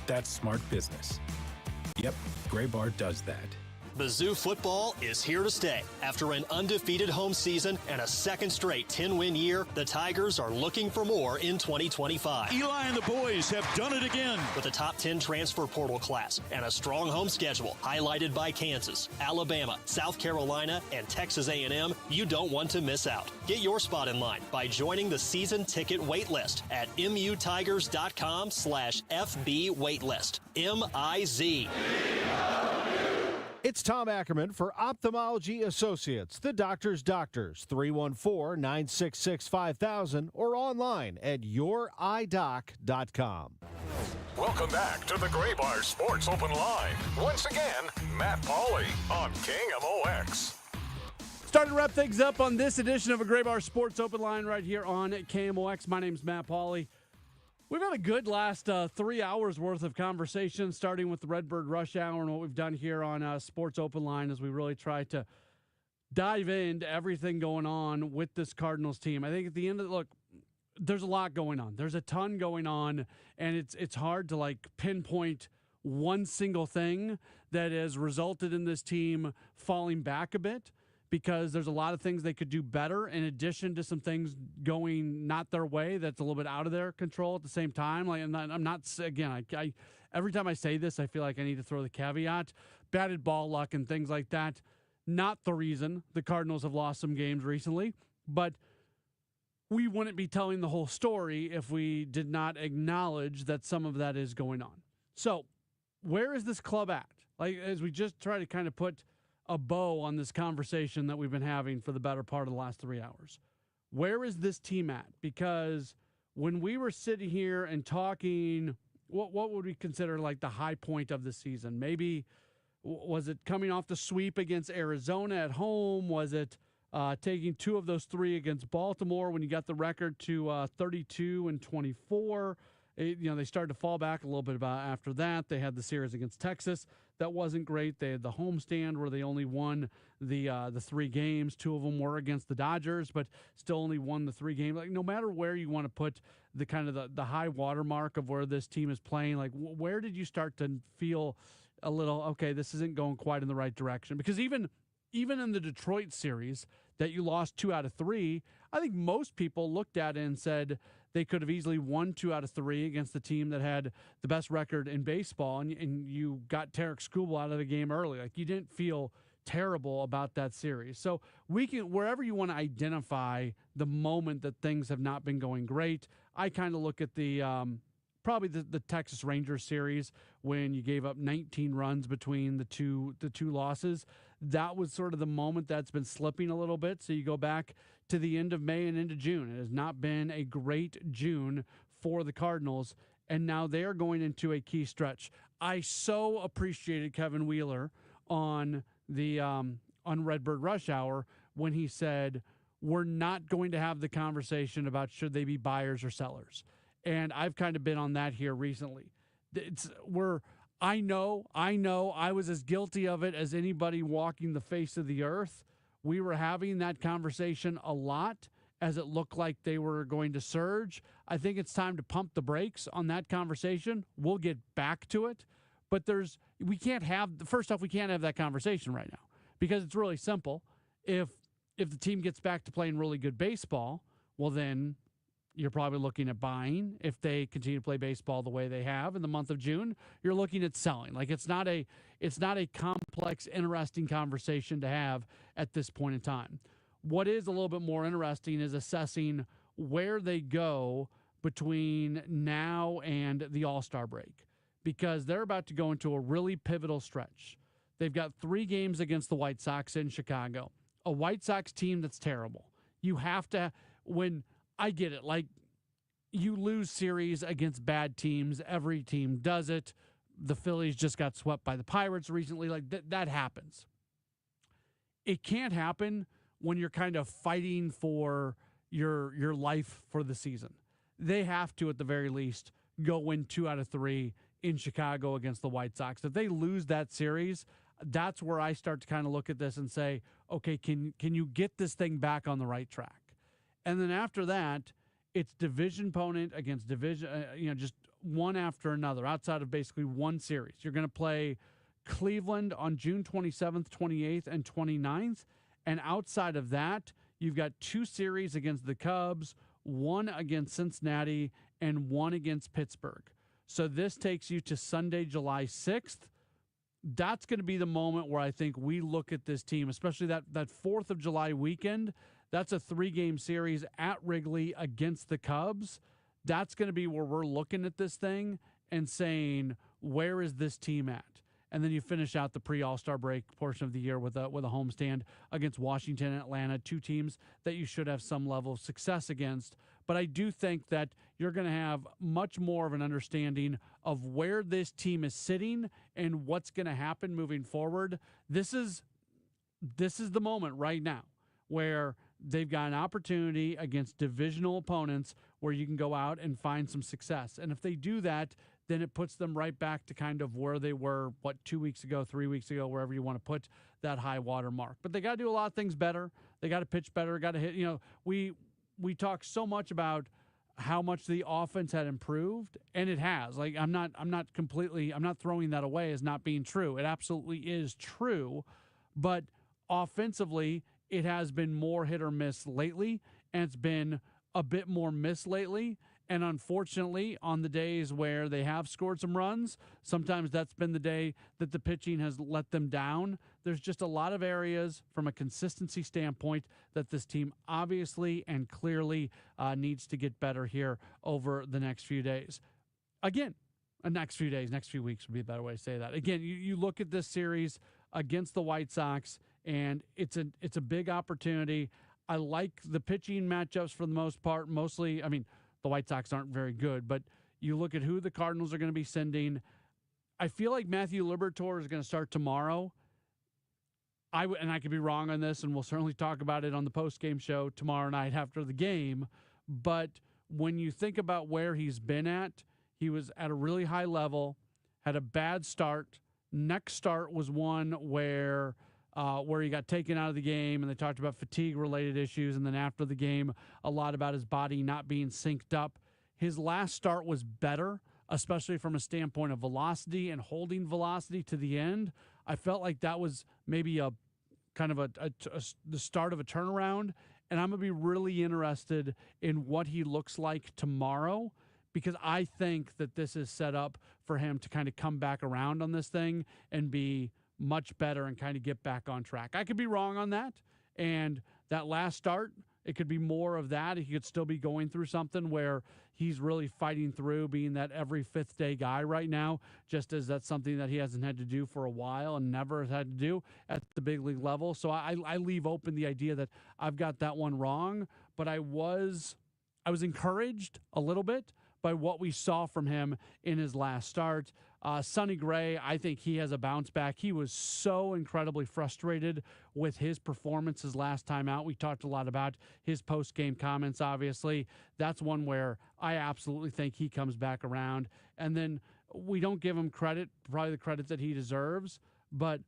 that's smart business. Yep, Graybar does that. Mizzou football is here to stay. After an undefeated home season and a second straight 10-win year, the Tigers are looking for more in 2025. Eli and the boys have done it again. With a top 10 transfer portal class and a strong home schedule highlighted by Kansas, Alabama, South Carolina, and Texas A&M, you don't want to miss out. Get your spot in line by joining the season ticket waitlist at mutigers.com/FB waitlist. MIZ. It's Tom Ackerman for Ophthalmology Associates, the doctor's doctors, 314-966-5000 or online at youridoc.com. Welcome back to the Graybar Sports Open Line. Once again, Matt Pauley on KMOX. Starting to wrap things up on this edition of a Graybar Sports Open Line right here on KMOX. My name's Matt Pauley. We've had a good last 3 hours worth of conversation, starting with the Redbird Rush Hour and what we've done here on Sports Open Line as we really try to dive into everything going on with this Cardinals team. I think at the end of look, there's a lot going on. There's a ton going on, and it's hard to like pinpoint one single thing that has resulted in this team falling back a bit, because there's a lot of things they could do better in addition to some things going not their way that's a little bit out of their control at the same time. Like, I'm not again, I every time I say this, I feel like I need to throw the caveat. Batted ball luck and things like that, not the reason the Cardinals have lost some games recently, but we wouldn't be telling the whole story if we did not acknowledge that some of that is going on. So where is this club at? Like, as we just try to kind of put a bow on this conversation that we've been having for the better part of the last 3 hours. Where is this team at? Because when we were sitting here and talking, what would we consider like the high point of the season? Maybe was it coming off the sweep against Arizona at home? Was it taking 2 of those 3 against Baltimore when you got the record to 32-24? They started to fall back a little bit after that. They had the series against Texas. That wasn't great. They had the homestand where they only won the 3 games. 2 of them were against the Dodgers, but still only won the 3 games. Like, no matter where you want to put the kind of the high watermark of where this team is playing, like where did you start to feel a little, okay, this isn't going quite in the right direction? Because even in the Detroit series that you lost 2 out of 3, I think most people looked at it and said they could have easily won 2 out of 3 against the team that had the best record in baseball, and you got Tarek Skubal out of the game early. Like, you didn't feel terrible about that series. So we can, wherever you want to identify the moment that things have not been going great, I kind of look at the probably the Texas Rangers series when you gave up 19 runs between the two losses. That was sort of the moment that's been slipping a little bit. So you go back to the end of May and into June. It has not been a great June for the Cardinals, and now they are going into a key stretch. I so appreciated Kevin Wheeler on the on Redbird Rush Hour when he said, we're not going to have the conversation about should they be buyers or sellers. And I've kind of been on that here recently. I know I was as guilty of it as anybody walking the face of the earth. We were having that conversation a lot as it looked like they were going to surge. I think it's time to pump the brakes on that conversation. We'll get back to it. But we can't have that conversation right now because it's really simple. If the team gets back to playing really good baseball, well then you're probably looking at buying. If they continue to play baseball the way they have in the month of June, you're looking at selling. Like it's not a complex, interesting conversation to have at this point in time. What is a little bit more interesting is assessing where they go between now and the All-Star break, because they're about to go into a really pivotal stretch. They've got 3 games against the White Sox in Chicago, a White Sox team that's terrible. You have to, when I get it, like you lose series against bad teams. Every team does it. The Phillies just got swept by the Pirates recently. Like that happens. It can't happen when you're kind of fighting for your life for the season. They have to, at the very least, go win 2 out of 3 in Chicago against the White Sox. If they lose that series, that's where I start to kind of look at this and say, okay, can you get this thing back on the right track? And then after that, it's division opponent against division, just one after another, outside of basically one series. You're going to play Cleveland on June 27th, 28th, and 29th. And outside of that, you've got 2 series against the Cubs, 1 against Cincinnati, and 1 against Pittsburgh. So this takes you to Sunday, July 6th. That's going to be the moment where I think we look at this team, especially that 4th of July weekend. That's a 3-game series at Wrigley against the Cubs. That's going to be where we're looking at this thing and saying, where is this team at? And then you finish out the pre-All-Star break portion of the year with a homestand against Washington and Atlanta, 2 teams that you should have some level of success against. But I do think that you're going to have much more of an understanding of where this team is sitting and what's going to happen moving forward. This is the moment right now where they've got an opportunity against divisional opponents where you can go out and find some success. And if they do that, then it puts them right back to kind of where they were, 2 weeks ago, 3 weeks ago, wherever you want to put that high water mark. But they got to do a lot of things better. They got to pitch better, got to hit. We talk so much about how much the offense had improved, and it has. Like I'm not throwing that away as not being true. It absolutely is true, but offensively, it has been more hit or miss lately, and it's been a bit more miss lately. And unfortunately, on the days where they have scored some runs, sometimes that's been the day that the pitching has let them down. There's just a lot of areas from a consistency standpoint that this team obviously and clearly needs to get better here over the next few days. Again, next few weeks would be a better way to say that. Again, you look at this series against the White Sox, and it's a big opportunity. I like the pitching matchups for the most part. Mostly, the White Sox aren't very good, but you look at who the Cardinals are going to be sending. I feel like Matthew Liberatore is going to start tomorrow. And I could be wrong on this, and we'll certainly talk about it on the post-game show tomorrow night after the game. But when you think about where he's been at, he was at a really high level, had a bad start. Next start was one where he got taken out of the game, and they talked about fatigue-related issues, and then after the game, a lot about his body not being synced up. His last start was better, especially from a standpoint of velocity and holding velocity to the end. I felt like that was maybe a kind of the start of a turnaround, and I'm going to be really interested in what he looks like tomorrow, because I think that this is set up for him to kind of come back around on this thing and be much better and kind of get back on track. I could be wrong on that. And that last start, it could be more of that. He could still be going through something where he's really fighting through being that every 5th day guy right now, just as that's something that he hasn't had to do for a while and never has had to do at the big league level. So I leave open the idea that I've got that one wrong, but I was encouraged a little bit by what we saw from him in his last start. Sonny Gray, I think he has a bounce back. He was so incredibly frustrated with his performances last time out. We talked a lot about his post-game comments, obviously. That's one where I absolutely think he comes back around. And then we don't give him credit, probably the credit that he deserves, but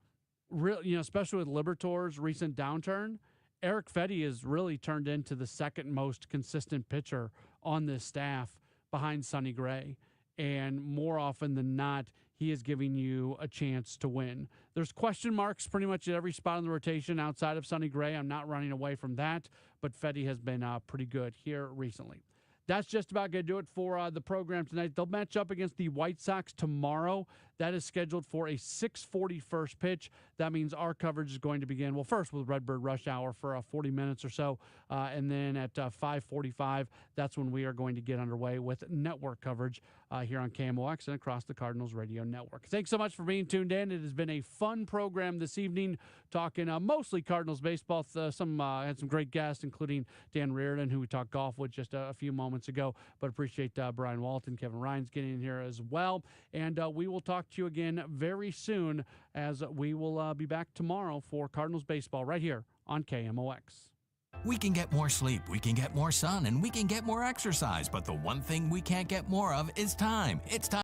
especially with Liberatore's recent downturn, Eric Fedde has really turned into the second most consistent pitcher on this staff behind Sonny Gray. And more often than not, he is giving you a chance to win. There's question marks pretty much at every spot in the rotation outside of Sonny Gray. I'm not running away from that, but Fedde has been pretty good here recently. that's just about going to do it for the program tonight. They'll match up against the White Sox tomorrow. That is scheduled for a 6:40 first pitch. That means our coverage is going to begin, well, first with Redbird Rush Hour for 40 minutes or so, and then at 5:45, that's when we are going to get underway with network coverage here on KMOX and across the Cardinals Radio Network. Thanks so much for being tuned in. It has been a fun program this evening, talking mostly Cardinals baseball. Had some great guests, including Dan Reardon, who we talked golf with just a few moments ago, but appreciate Brian Walton, Kevin Ryan's getting in here as well, and we will talk to you again very soon, as we will be back tomorrow for Cardinals baseball right here on KMOX. We can get more sleep, we can get more sun, and we can get more exercise, but the one thing we can't get more of is time. It's time.